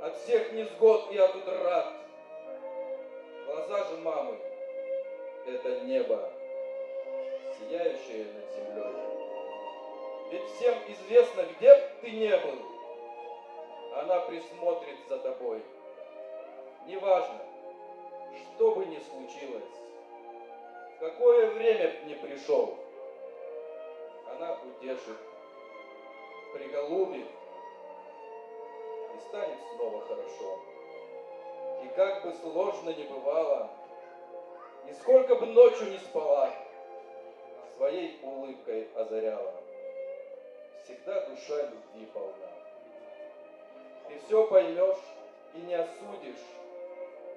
от всех невзгод и от утрат. Глаза же мамы — это небо, сияющее над землей. Ведь всем известно, где б ты не был, она присмотрит за тобой. Неважно, что бы ни случилось, в какое время б ни пришел, она утешит, приголубит, и станет снова хорошо. И как бы сложно ни бывало, и сколько бы ночью не спала, своей улыбкой озаряла. Всегда душа любви полна. Ты все поймешь и не осудишь,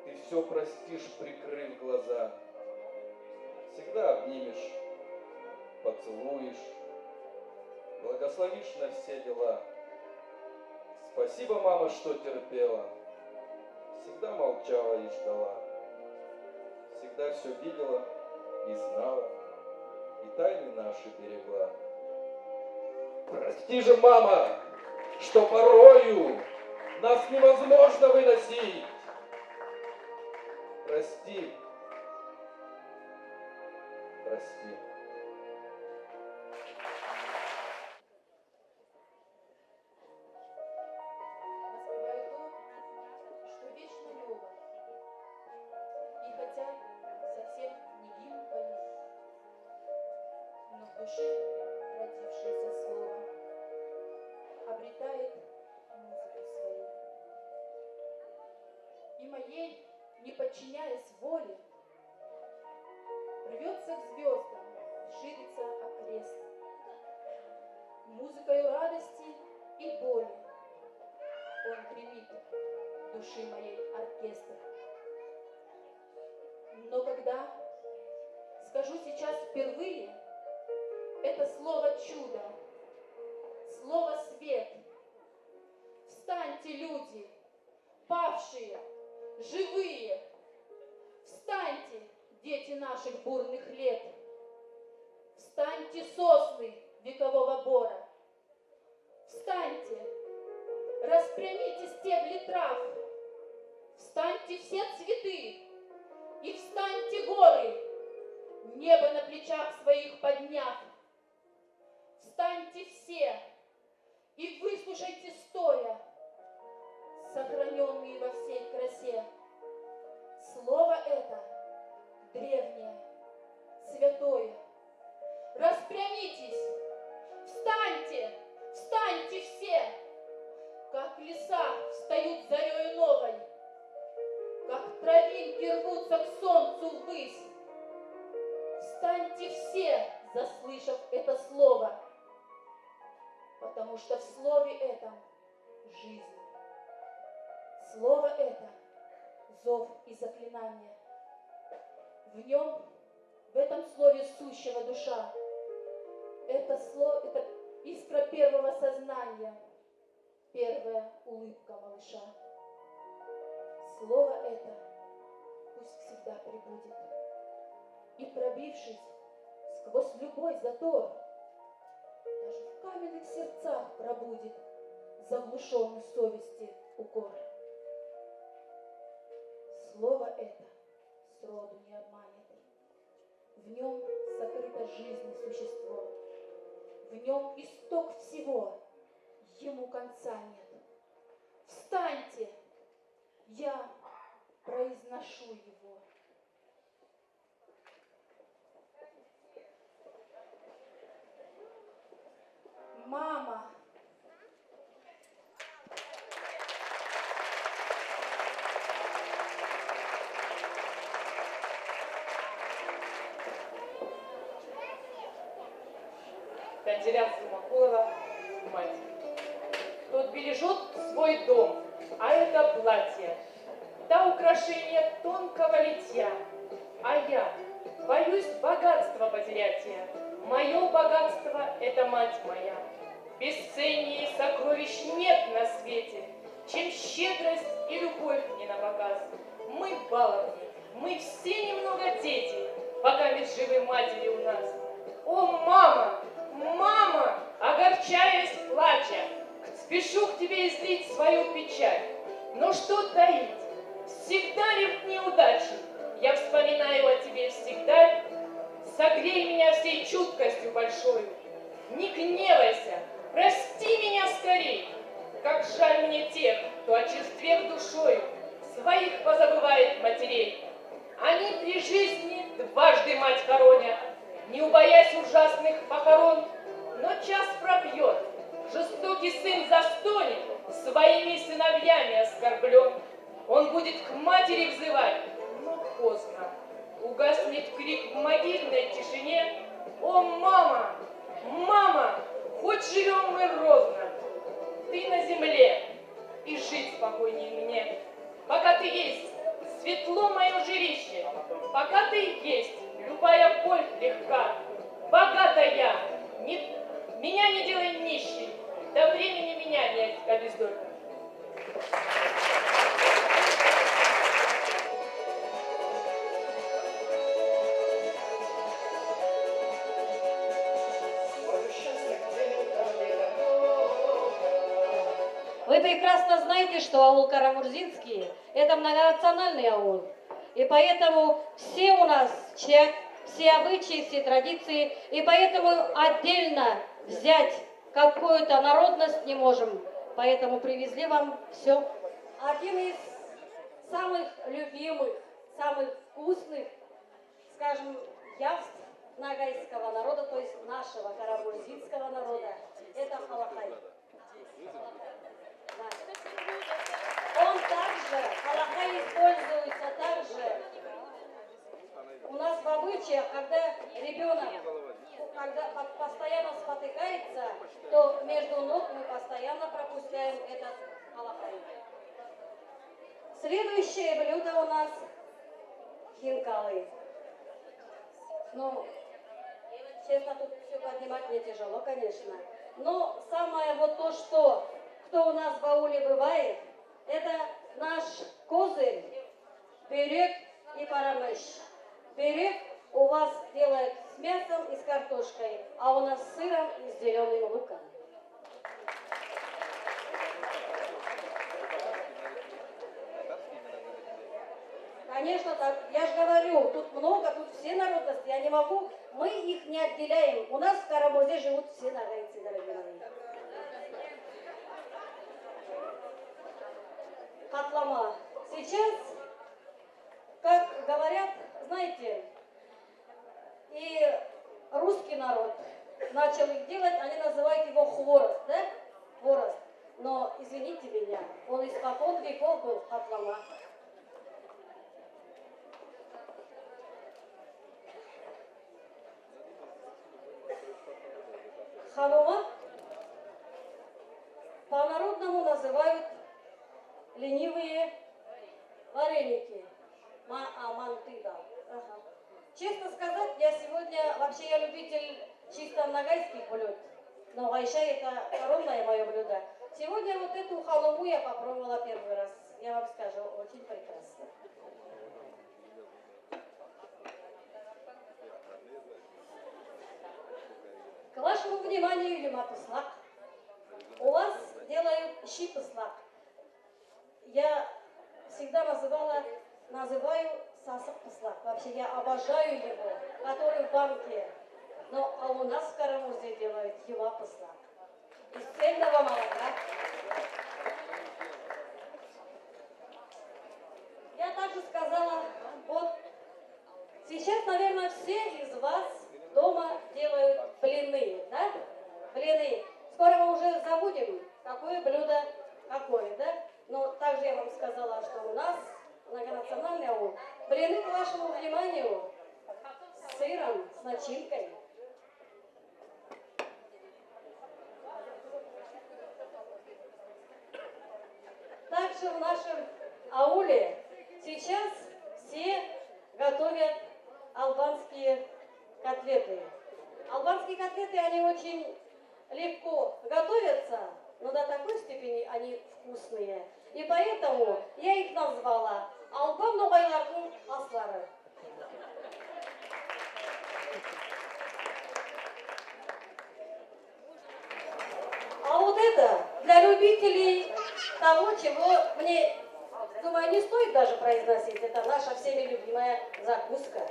ты все простишь, прикрыв глаза. Всегда обнимешь, поцелуешь, благословишь на все дела. Спасибо, мама, что терпела, всегда молчала и ждала. Всегда все видела и знала, и тайны наши берегла. Прости же, мама, что порою нас невозможно выносить. Прости, прости. Воспеваю то, что вечно ново, и хотя совсем невинно пою, но в душе родившееся слово обретает музыку свою. И моей, не подчиняясь воле, рвется к звездам, ширится окрест. Музыкою радости и боли он гремит души моей оркестр. Но когда скажу сейчас впервые это слово чудо, слово свет, встаньте, люди, павшие, живые, встаньте, дети наших бурных лет, встаньте, сосны векового бора, встаньте, распрямите стебли трав, встаньте все цветы и встаньте горы, небо на плечах своих подняв. Встаньте все и выслушайте стоя, сохраненные во всей красе. Слово это древнее, святое. Распрямитесь, встаньте, встаньте все, как леса встают зарею новой, как травинки рвутся к солнцу ввысь. Встаньте все, заслышав это слово, потому что в слове этом жизнь. Слово это зов и заклинание. В нем, в этом слове сущего душа. Это слово, это искра первого сознания, первая улыбка малыша. Слово это всегда прибудет. И пробившись сквозь любой затор, даже в каменных сердцах пробудет заглушенный совести укор. Слово это сроду не обманет. В нем сокрыто жизни существо, в нем исток всего, ему конца нет. Встаньте, я произношу его. Мама. Танзилян Сумакулова, мать. Тот бережет свой дом, а это платье. Да украшение тонкого литья. А я боюсь богатства потерять я. Мое богатство — это мать моя. Бесценнее сокровищ нет на свете, чем щедрость и любовь не на показ. Мы баловни, мы все немного дети, пока ведь живы матери у нас. О, мама! Мама, огорчаясь, плача, спешу к тебе излить свою печаль. Но что таить? Всегда ли в неудаче я вспоминаю о тебе всегда? Согрей меня всей чуткостью большой. Не гневайся, прости меня скорей. Как жаль мне тех, кто, очерствев душою, своих позабывает матерей. Они при жизни дважды мать хоронят, не убоясь ужасных похорон, но час пробьет, жестокий сын застонет, своими сыновьями оскорблен. Он будет к матери взывать, но поздно. Угаснет крик в могильной тишине. О, мама, мама, хоть живем мы ровно, ты на земле, и жить спокойнее мне. Пока ты есть, светло мое жилище, пока ты есть, любая боль легка. Богата я, меня не делай нищей, до времени меня не обездоль. Вы прекрасно знаете, что аул Карамурзинский – это многонациональный аул. И поэтому все у нас, все обычаи, все традиции, и поэтому отдельно взять какую-то народность не можем. Поэтому привезли вам все. Один из самых любимых, самых вкусных, скажем, явств нагайского народа, то есть нашего карамурзинского народа, это халахай. Да. Он также, халахай используется также у нас в обычаях, когда ребенок, когда постоянно спотыкается, то между ног мы постоянно пропускаем этот халахай. Следующее блюдо у нас хинкалы. Ну, честно, тут все поднимать мне тяжело, конечно. Но самое вот то, что кто у нас в ауле бывает, это наш козырь, бюрек и парамыш. Бюрек у вас делают с мясом и с картошкой, а у нас с сыром и с зеленым луком. Конечно, так, я же говорю, тут много, тут все народности, я не могу, мы их не отделяем. У нас в Карамурзе живут все нагайцы, дорогие мои. Хатлама. Сейчас, как говорят, знаете, и русский народ начал их делать, они называют его хворост, да? Хворост. Но, извините меня, он испокон веков был хатлама. Ханума по-народному называют ленивые вареники. Мантыда. Ага. Честно сказать, я сегодня, вообще я любитель чисто нагайских блюд, но гайшай это коронное мое блюдо. Сегодня вот эту халуму я попробовала первый раз. Я вам скажу, очень прекрасно. внимание, Юлимапыслак. У вас делают щипыслак. Я всегда называю сасыпыслак. Вообще я обожаю его, который в банке. Но а у нас в Карамурзе делают юлапыслак. Из цельного молока. Я также сказала, вот сейчас, наверное, все из вас дома делают блины, да? Блины. Скоро мы уже забудем, какое блюдо какое, да? Но также я вам сказала, что у нас многонациональный аул. Блины, к вашему вниманию, с сыром, с начинкой. Также в нашем ауле сейчас все готовят албанские котлеты. Албанские котлеты, они очень легко готовятся, но до такой степени они вкусные. И поэтому я их назвала албан ноғайлардың аслары. А вот это для любителей того, чего мне, думаю, не стоит даже произносить. Это наша всеми любимая закуска.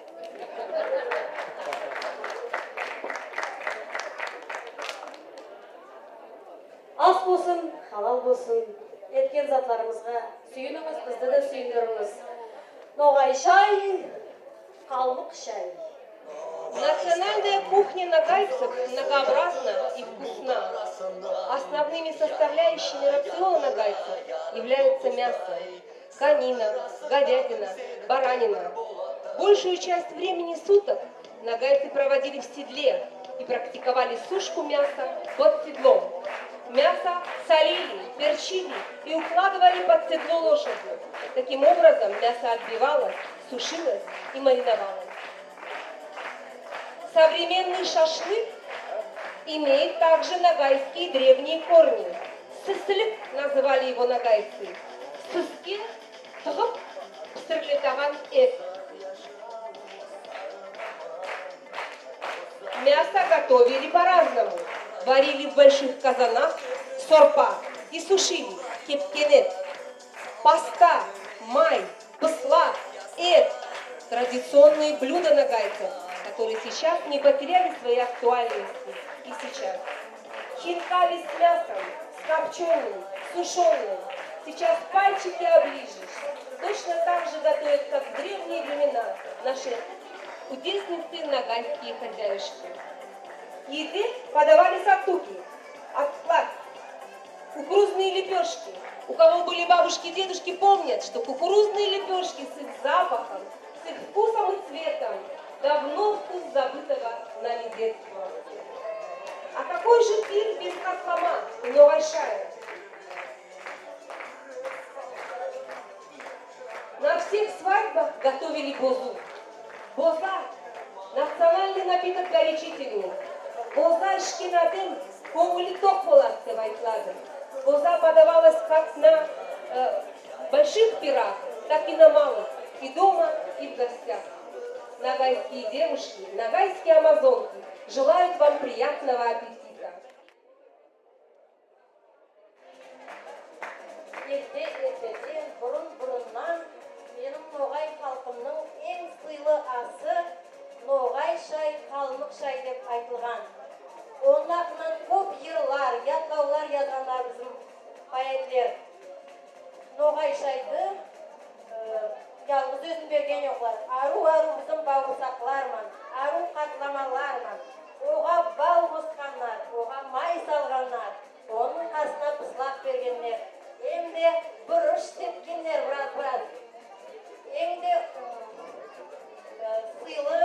Ас болсын, халал болсын, еткен затларымызға сүйініңіз, бізді де сүйіндіріңіз. Ноғай шай, қалмық шай. Национальная кухня нагайцев многообразна и вкусна. Основными составляющими рациона нагайцев являются мясо, конина, говядина, баранина. Большую часть времени суток нагайцы проводили в седле и практиковали сушку мяса под седлом. Мясо солили, перчили и укладывали под седло лошади. Таким образом мясо отбивалось, сушилось и мариновалось. Современный шашлык имеет также нагайские древние корни. Сыслик называли его нагайцы. Сыски тығып пісірілетаған эт. Мясо готовили по-разному. Варили в больших казанах сорпа и сушили кепкенет. Паста, май, пысла, эт – традиционные блюда нагайцев, которые сейчас не потеряли своей актуальности и сейчас. Хинкали с мясом, с копченым, сушеным. Сейчас пальчики оближешь. Точно так же готовят, как в древние времена наши кудесницы нагайские хозяюшки. Еды подавали сатуки, отклад, кукурузные лепешки. У кого были бабушки и дедушки, помнят, что кукурузные лепешки с их запахом, с их вкусом и цветом давно вкус забытого нами детства. А какой же пир без котлама и новой шая? На всех свадьбах готовили бозу. Боза – национальный напиток горячительный. Боза шкинадым көңілі тоқ болады деп айтылады. Боза подавалась как на больших пирах, так и на малых, и дома, и в гостях. Нагайские девушки, нагайские амазонки желают вам приятного аппетита. Ертеден бұрын-бұрыннан менің ноғай халқымның ең сыйлы асы ноғай шай, қалмық шай деп айтылған. Онларынан көп йырлар, ятлаулар язғандар біздің поэтлер. Ноғай шайды жалғыз өзін берген жоқлар. Ару-ару біздің бауырсақларман, ару қатламаларман. Оға бал қосқандар, оға май салғандар, оның қасына пыслақ бергенler. Емде бұрыш тепкенler біраз. Емде сыйлы,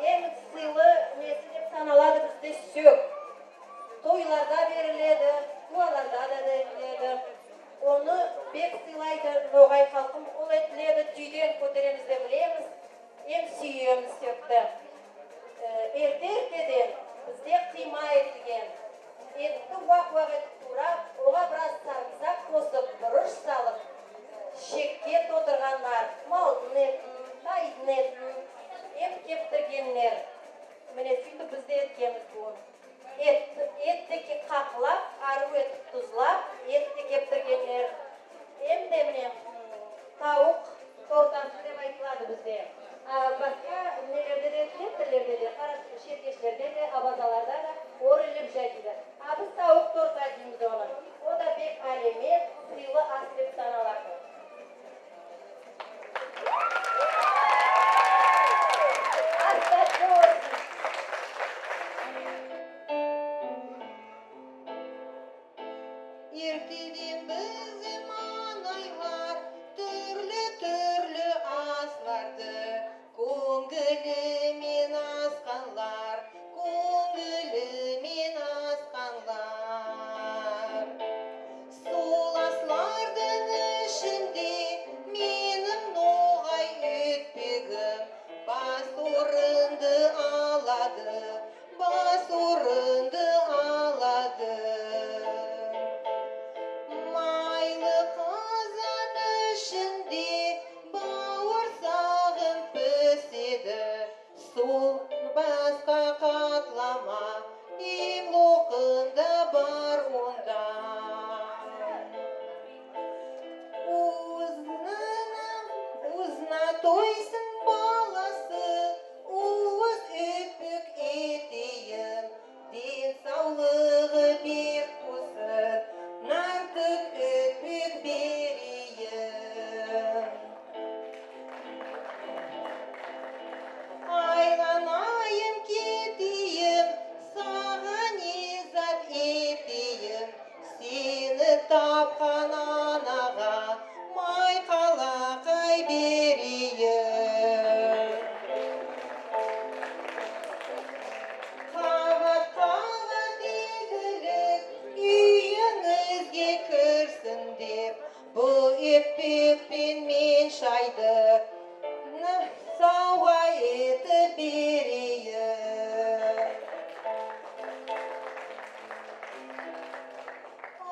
ең сыйлы несі деп саналады бізде сөк. Тойларда беріледі, дуаларда да беріледі. Оны бек сыйлайды ноғай халқым, ол етіледі, түйден көтереміз деп білеміз, ем сүйеміз сөкті. Ерте-ертеден бізде қима етілген. Етті уақ-уақ турап, оға біраз сарымсақ қосып, бұрыш салып, шекке тотырғандар, малдың етін, тайдың етін, ем кептіргенлер. міне сөйтіп біз де еткенбіз буын. Етті қақылап, ару етіп тұзлап, етті кептіргендер. Енді міне тауық тортасы деп айтылады бізде. Басқа нелерде де, түрлерде де, шеркешілерде де, абазаларда да орылып жайдыды. Біз тауық торта дейміз оны. О да бек әлемет, сыйлы ас деп саналады. Ертеден біздің маңайлар түрлі асларды көңілімен асқанлар, көңілімен асқанлар. Сол аслардың ішінде менің ноғай өтпегім бас орынды алады, бас орынды алады. Майлы қазан ішінде бауырсағым піседі, сол басқа қатлама, емлоқында бар онда. Ұзына тойсын баласы, уыз өтпік етейім, денсаулығы бер тусын, нартық өтпік берейім. Айланайым кетейім, саған езат етейім, сені тапқан анаға майқалақай берейім. Қағат егілік үйіңізге кірсін деп, бұл өппекпен мен шайды сауға етіп берейін.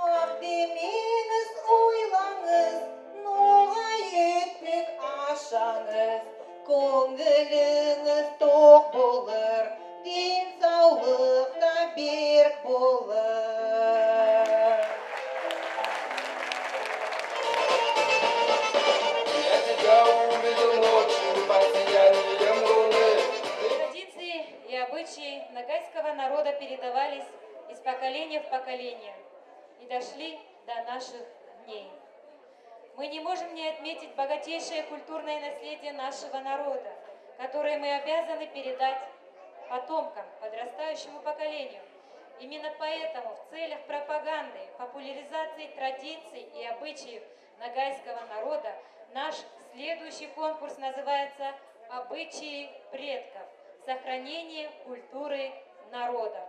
Ақ демеңіз, ойлаңыз, ноғай өтпек ашаңыз, көңіліңіз тоқ болыр, денсаулықта берік болыр. Традиции и обычаи нагайского народа передавались из поколения в поколение и дошли до наших дней. Мы не можем не отметить богатейшее культурное наследие нашего народа, которое мы обязаны передать потомкам, подрастающему поколению. Именно поэтому в целях пропаганды, популяризации традиций и обычаев нагайского народа наш следующий конкурс называется «Обычаи предков. Сохранение культуры народа».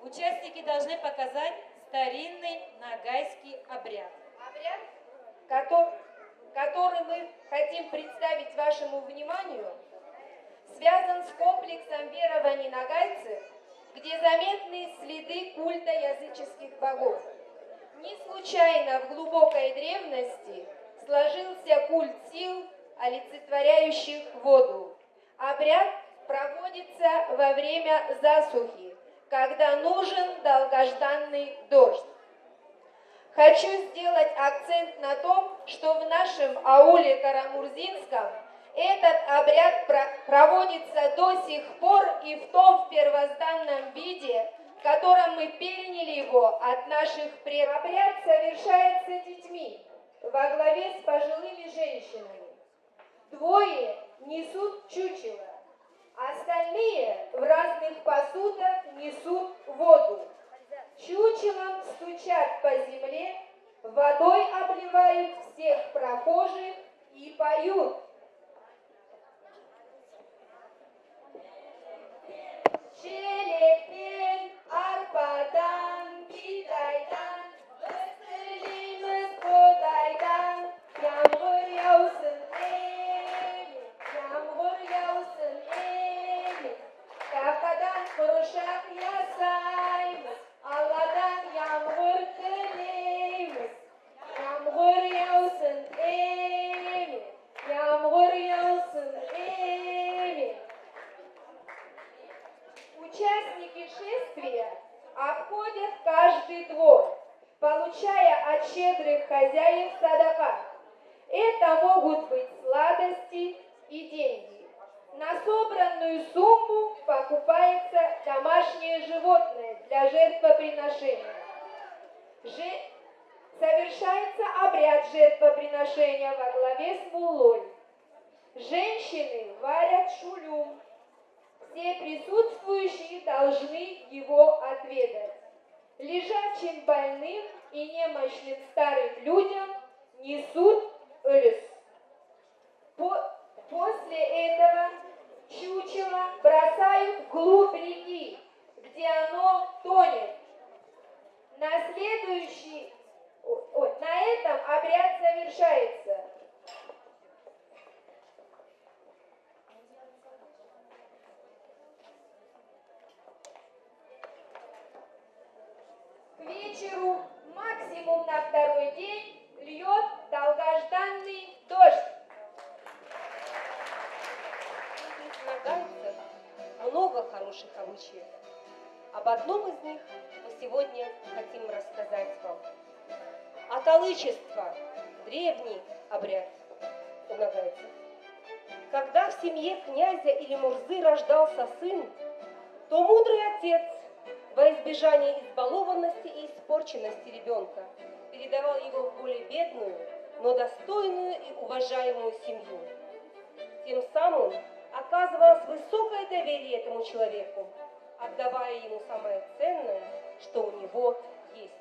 Участники должны показать старинный нагайский обряд. Который мы хотим представить вашему вниманию, связан с комплексом верований нагайцев, где заметны следы культа языческих богов. Не случайно в глубокой древности сложился культ сил, олицетворяющих воду. Обряд проводится во время засухи, когда нужен долгожданный дождь. Хочу сделать акцент на том, что в нашем ауле Карамурзинском этот обряд проводится до сих пор и в том первозданном виде, в котором мы переняли его от наших предков. Обряд совершается детьми во главе с пожилыми женщинами. Двое несут чучело, остальные в разных посудах несут воду. Чучелом стучат по земле, водой обливают всех прохожих и поют. Çelekten, arpadan, bidaydan, ısırlığımız bodaydan, yağmur yağsın emin, yağmur yağsın emin. Kafadan kuşak yasaymış, Allah'tan yağmur dileymiş. Yağmur yağsın emin, yağmur хозяев садака. Это могут быть сладости и деньги. На собранную сумму покупается домашнее животное для жертвоприношения. Совершается обряд жертвоприношения во главе с муллой. Женщины варят шулюм. Все присутствующие должны его отведать. Лежачим больным и немощным старым людям несут ölüs. После этого чучело бросают вглубь реки, где оно тонет. На этом обряд завершается. К вечеру, максимум на второй день, льет долгожданный дождь. На Гальцах много хороших обычаев. Об одном из них мы сегодня хотим рассказать вам. Аталычество – древний обряд у нагайцев. Когда в семье князя или мурзы рождался сын, то мудрый отец во избежание избалованности и испорченности ребенка передавал его в более бедную, но достойную и уважаемую семью. Тем самым оказывалось высокое доверие этому человеку, отдавая ему самое ценное, что у него есть.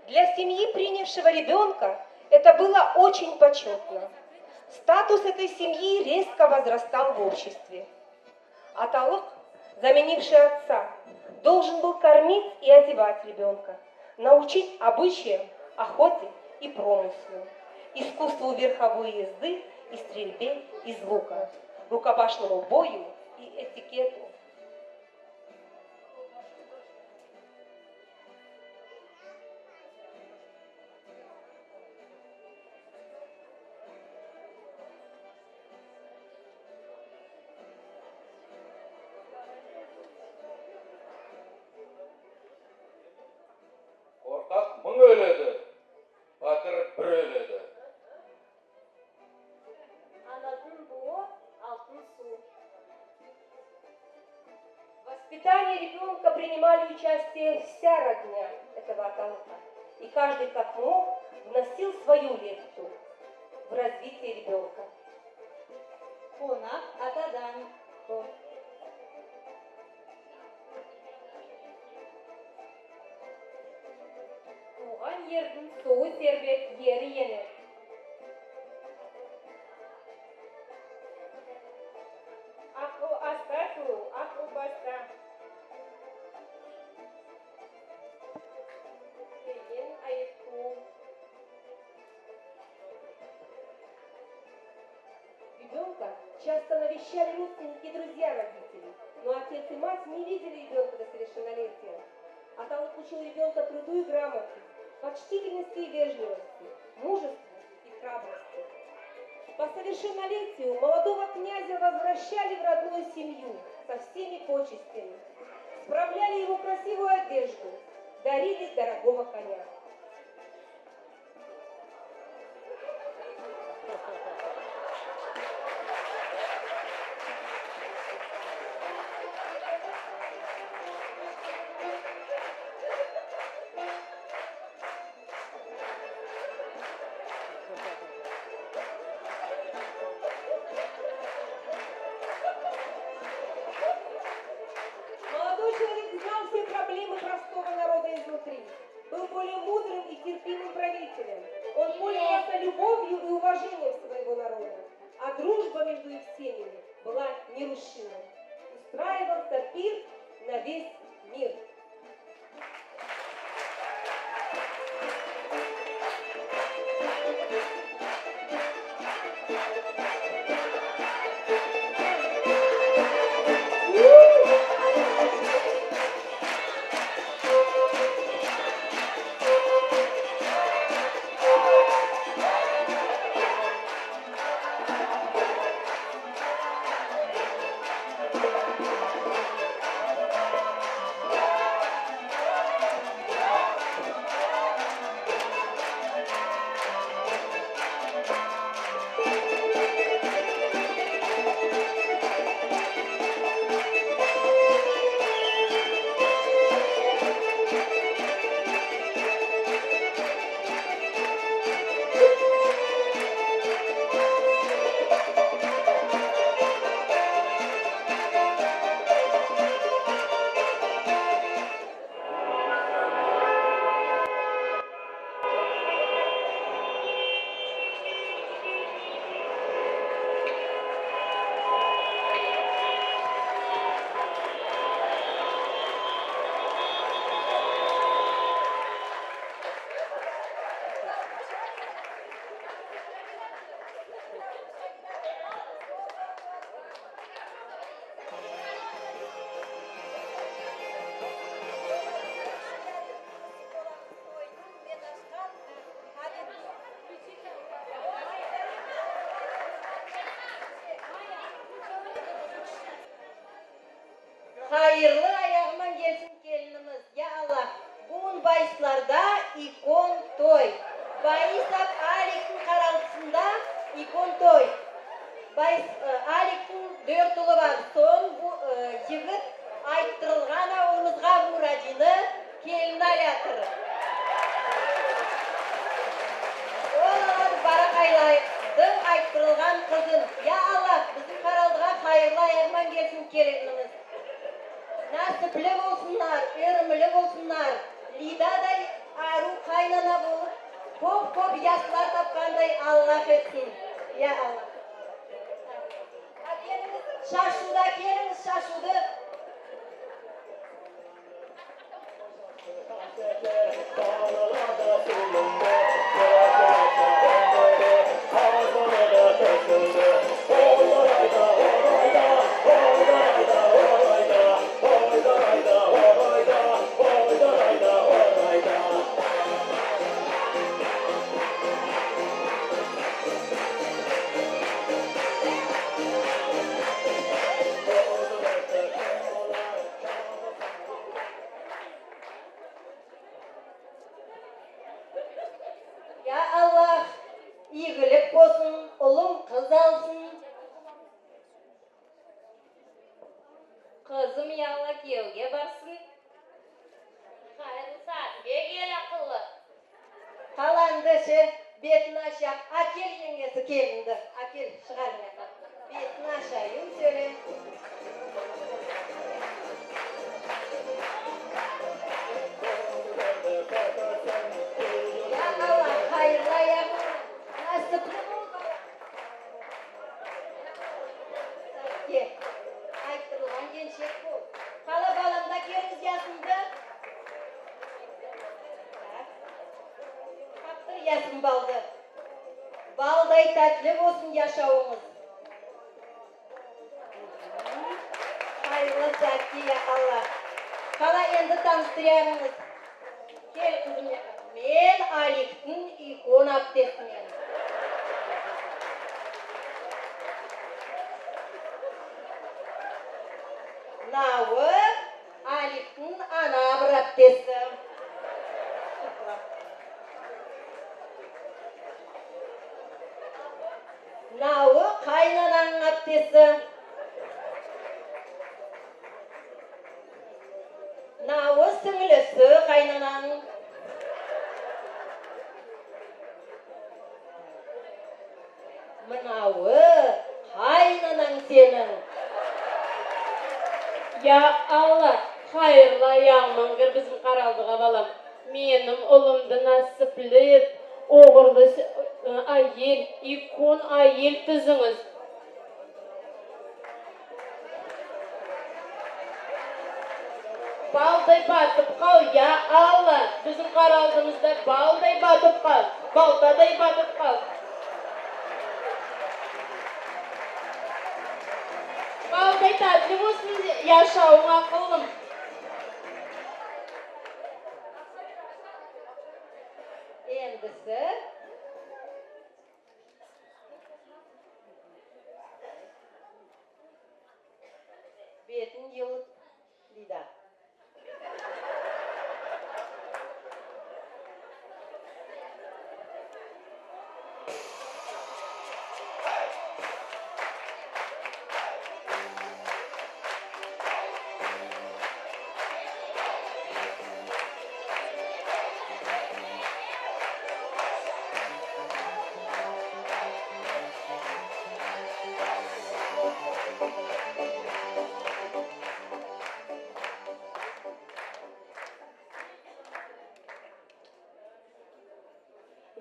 Для семьи, принявшего ребенка, это было очень почетно. Статус этой семьи резко возрастал в обществе. Аталык, заменивший отца, должен был кормить и одевать ребенка, научить обычаям, охоте и промыслу, искусству верховой езды и стрельбе из лука, рукопашному бою и этикету. Korkak mın öledi, batır bir öledi. Анадың буы, алтын су. В воспитании ребенка принимали участие вся родня этого аталыка, и каждый как мог вносил свою лепту в развитие ребенка. Қонақ атадан. Туған ердің суы сербет, ері енер. Ақыл аста ту, ақыл баста. Келген айыппу. Ребенка часто навещали родственники и друзья родителей, но отец и мать не видели ребенка до совершеннолетия. Аталык учил ребенка труду и грамоте, почтительности и вежливости, мужеству и храбрости. По совершеннолетию молодого князя возвращали в родную семью со всеми почестями, справляли ему красивую одежду, дарили дорогого коня. Молодой человек знал все проблемы простого народа изнутри, был более мудрым и терпимым правителем. Он пользовался любовью и уважением своего народа, а дружба между их семьями была нерушимой. Устраивался пир на весь мир. Hayırlı ayağıma gelsin gelinimiz. Ya Allah, bugün bayıslarda ikon toy. Bayısap Alik'in karaltısında ikon toy. Alik'in 4 ұлы бар. Son bu jigit ayttырылған ауылымызға мурajini келін алятыр. Олар барақайлайдың айттырылған қызын. Я Allah, bizim Қаралдыға хайырлы аяғынан келсін келініміз. Насыплы болсынlar, өрімілі болсынlar. Лидадай ару қайнана болып, көп ясылар тапқандай Allah етсін. Я Allah. Şaşuda keliniz, şaşudu. Ya Allah, iyilik olsun, oğlum kız alsın. Kızım yalla kuyovga barsin. Xayırlı saatga kel aqlli. Kalandı betini aşağı, akel yengesi kelindi. Akel çıkarmaya. Betini aşağıyım söyle. Ya Allah, hayırlı ayağına. Nasipli oldu. Gel. Ayttırılған gençlik bu. Kala balamda keriz yasındı. Kaptır yasın baldı. Balday tatlı olsun yaşauımız. Hayırlı saatki ya Allah. Kala endi tanıştırayımız. Gel kızım ya. Men Alik'tin ikon abdestmen. Navı Alik'tin ana bir abdesti. Navı kaynananın abdesti. Navı sınglisi kaynananın. Mınavı kaynanan senin. Ya Allah, hayırlı ayağımın kır bizim Qaraldığa balam. Menim oğlumda nasipli et, oğurlu ayel, ikon ayel tiziniz. Balday batıp kal ya Allah, bizim Qaraldığımızda balday batıp kal, baltaday batıp kal. Balday tatlı olsun yaşauğun akıllım. Endisi betin yıl Lida.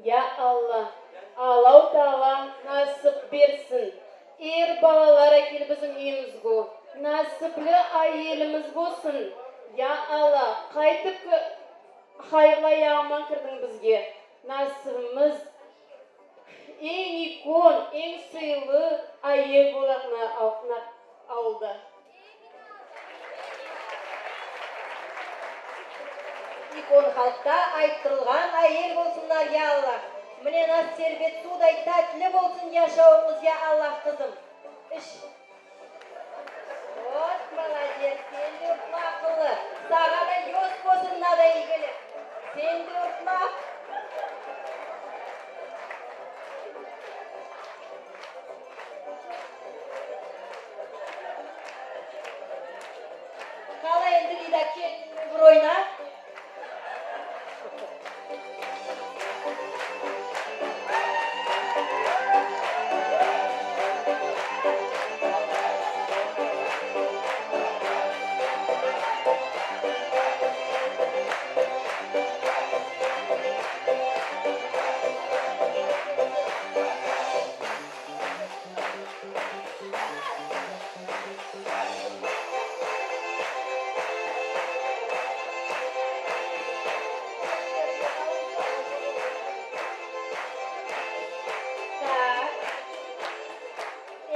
Ya Allah, Allah Taala nasip bersin. Er balalara kel bizim uyimizge, nasipli ayelimiz bolsun. Ya Allah, qaytıp hayırlı ayağıma kirdin bizge. Nasibimiz en ikon, en sıylı ayel bolakna aldı. İkon halkta ayttırılған ayel bolsunlar ya Allah. Mine nas serbet suday tatlı bolsun yaşauımız ya Allah kızım. İş. Вот, молодец. молодец, сен де ұтма ақылы. Саға да ес болсын мынадай игілік. Сен де ұтма. Қалай енді Лида келдің бір ойна?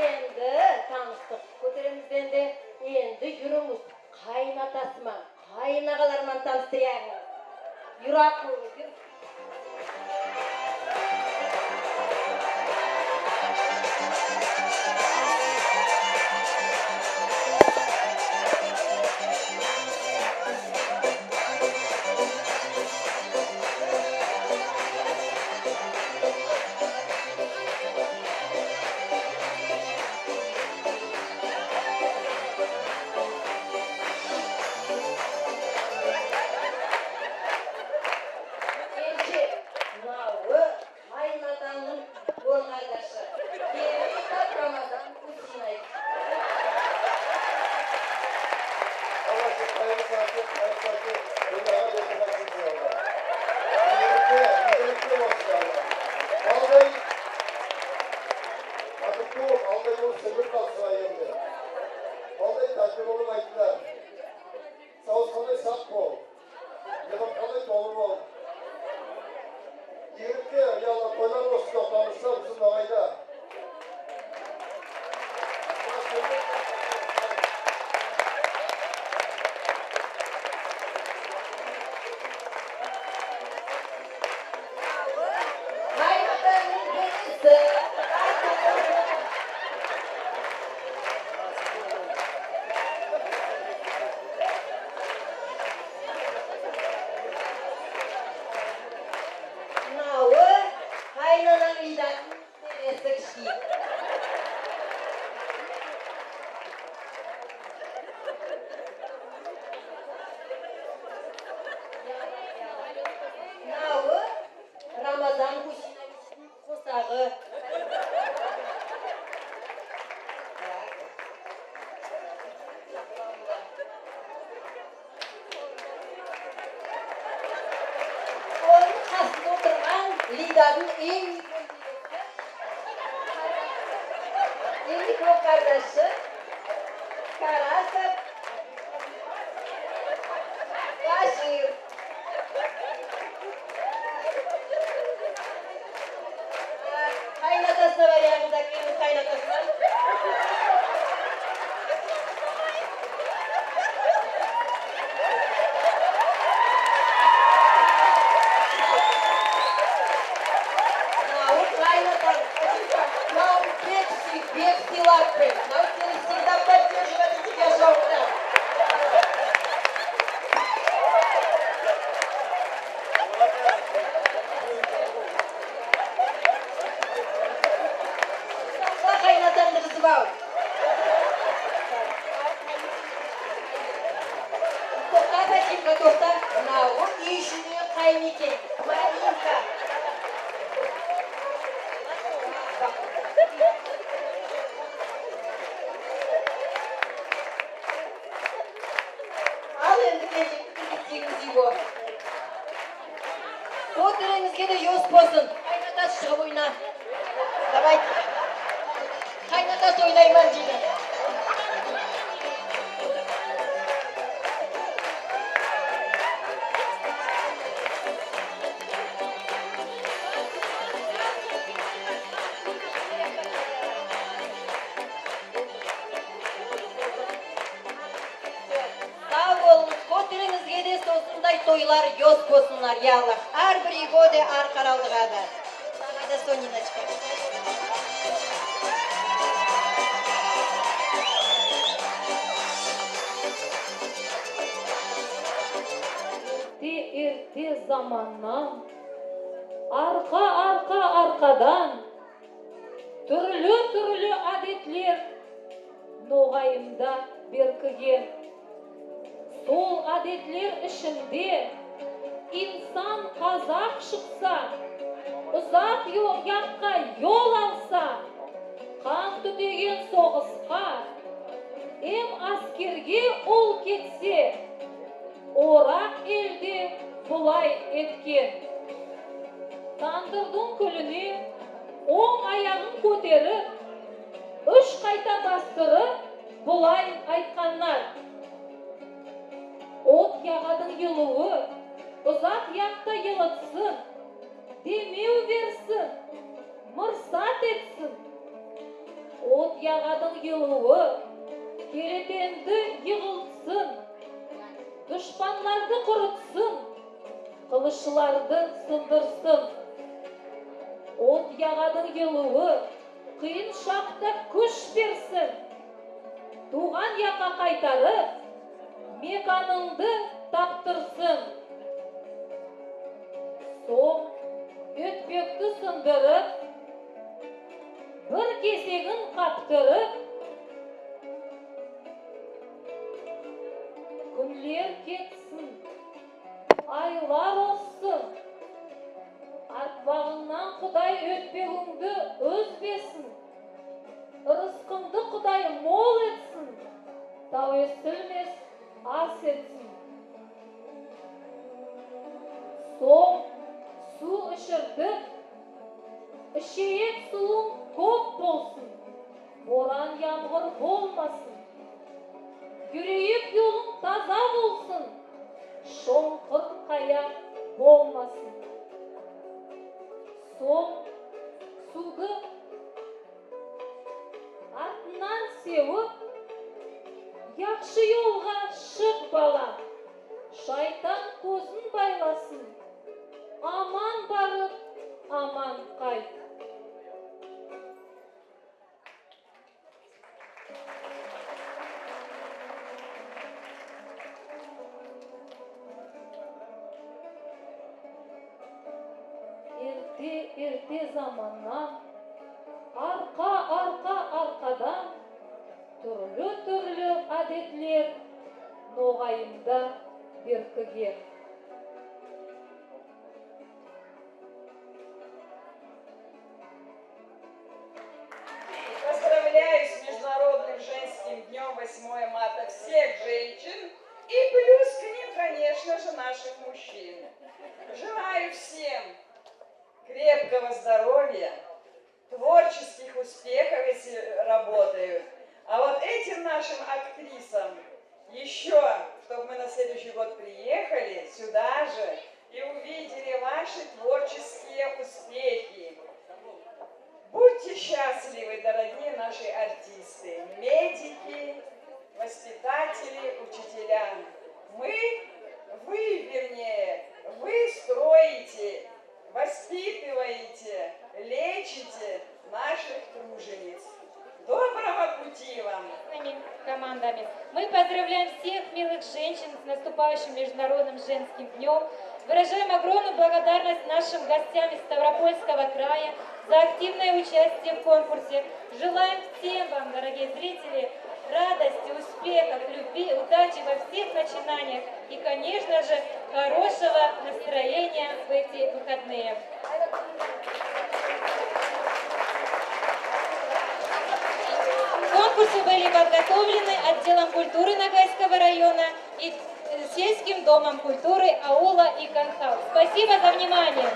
Енді таныстық көтеремізден де енді жүріңіз қайнатасыма, қайнағаларыман таныстырайық. Юрақ көріңіздер. Lida'nın en mikro kardeşi Karasat Başir. Kaynatası var yanımda, benim kaynatası var. Бегси лапы, научились всегда поддерживать тебя желтым. Кайнатанды звал. Тоқта, Тимка, тоқта. Мынау үйшіне қайнекен. Маринка. Көтеріңізге де ес болсын. Қайнатасы шығып ойна. Давайте. Қайнатасы ойнайман дейді. Sağ olun, көтеріңізге де осындай тойлар ес болсынlar, ya Allah. Әрбір үйге де арқаралдыға да. Сағада Сониночка. ерте заманнан, арқадан, түрлі әдетлер ноғайымда беркіген. Сол әдетлер ішінде инсан қазақ шықса, ұзақ яққа yol алса, қан түтеген соғысқа, аскерге ол кетсе, орақ елде бұлай еткен. Тандырдың күліне оң аяғын көтеріп, үш қайта бастырып, бұлай айтқанlar. От яғадың елуі, ұзақ яқта елітсін, демеу версін, мұрсат етсін. От яғадың елуі, керепенді еғылтсын, дұшпанларды құрытсын, қылышыларды сындырсын. От яғадың елуі, қиын шақта күш берсін, туған яқа қайтарып, меканыңды таптырсын. Соң өтпекті сындырып, бір кесегін қаптырып, күнлер кетсін, айлар оссын, артпағыңнан Құдай өтпегіңді өзбесін, ырысқыңды Құдай мол етсін, тау естілмес ас етсін. Соң су ішірдік, ішейек суың көп болсын, боран ямғыр болмасын, жүрейік жолың таза болсын, шоңқыр қая болмасын. Соң суды артынан сеуіп, яқшы yolға шық бала, шайтан көзін байласын, аман барып, аман қайт. Ерте заманнан, арқадан, түрлі әдетлер ноғайымда беркіген. Поздравляю с Международным женским днем 8 марта всех женщин и плюс к ним, конечно же, наших мужчин. Желаю всем крепкого здоровья, творческих успехов, если работают. А вот этим нашим актрисам еще, чтобы мы на следующий год приехали сюда же и увидели ваши творческие успехи. Будьте счастливы, дорогие наши артисты, медики, воспитатели, учителя. Вы строите, воспитываете, лечите наших тружениц. Доброго пути вам! Командами. Мы поздравляем всех милых женщин с наступающим Международным женским днем. Выражаем огромную благодарность нашим гостям из Ставропольского края за активное участие в конкурсе. Желаем всем вам, дорогие зрители, радости, успехов, любви, удачи во всех начинаниях и, конечно же, хорошего настроения в эти выходные. Конкурсы были подготовлены отделом культуры Ногайского района и сельским домом культуры аула и Канхал. Спасибо за внимание.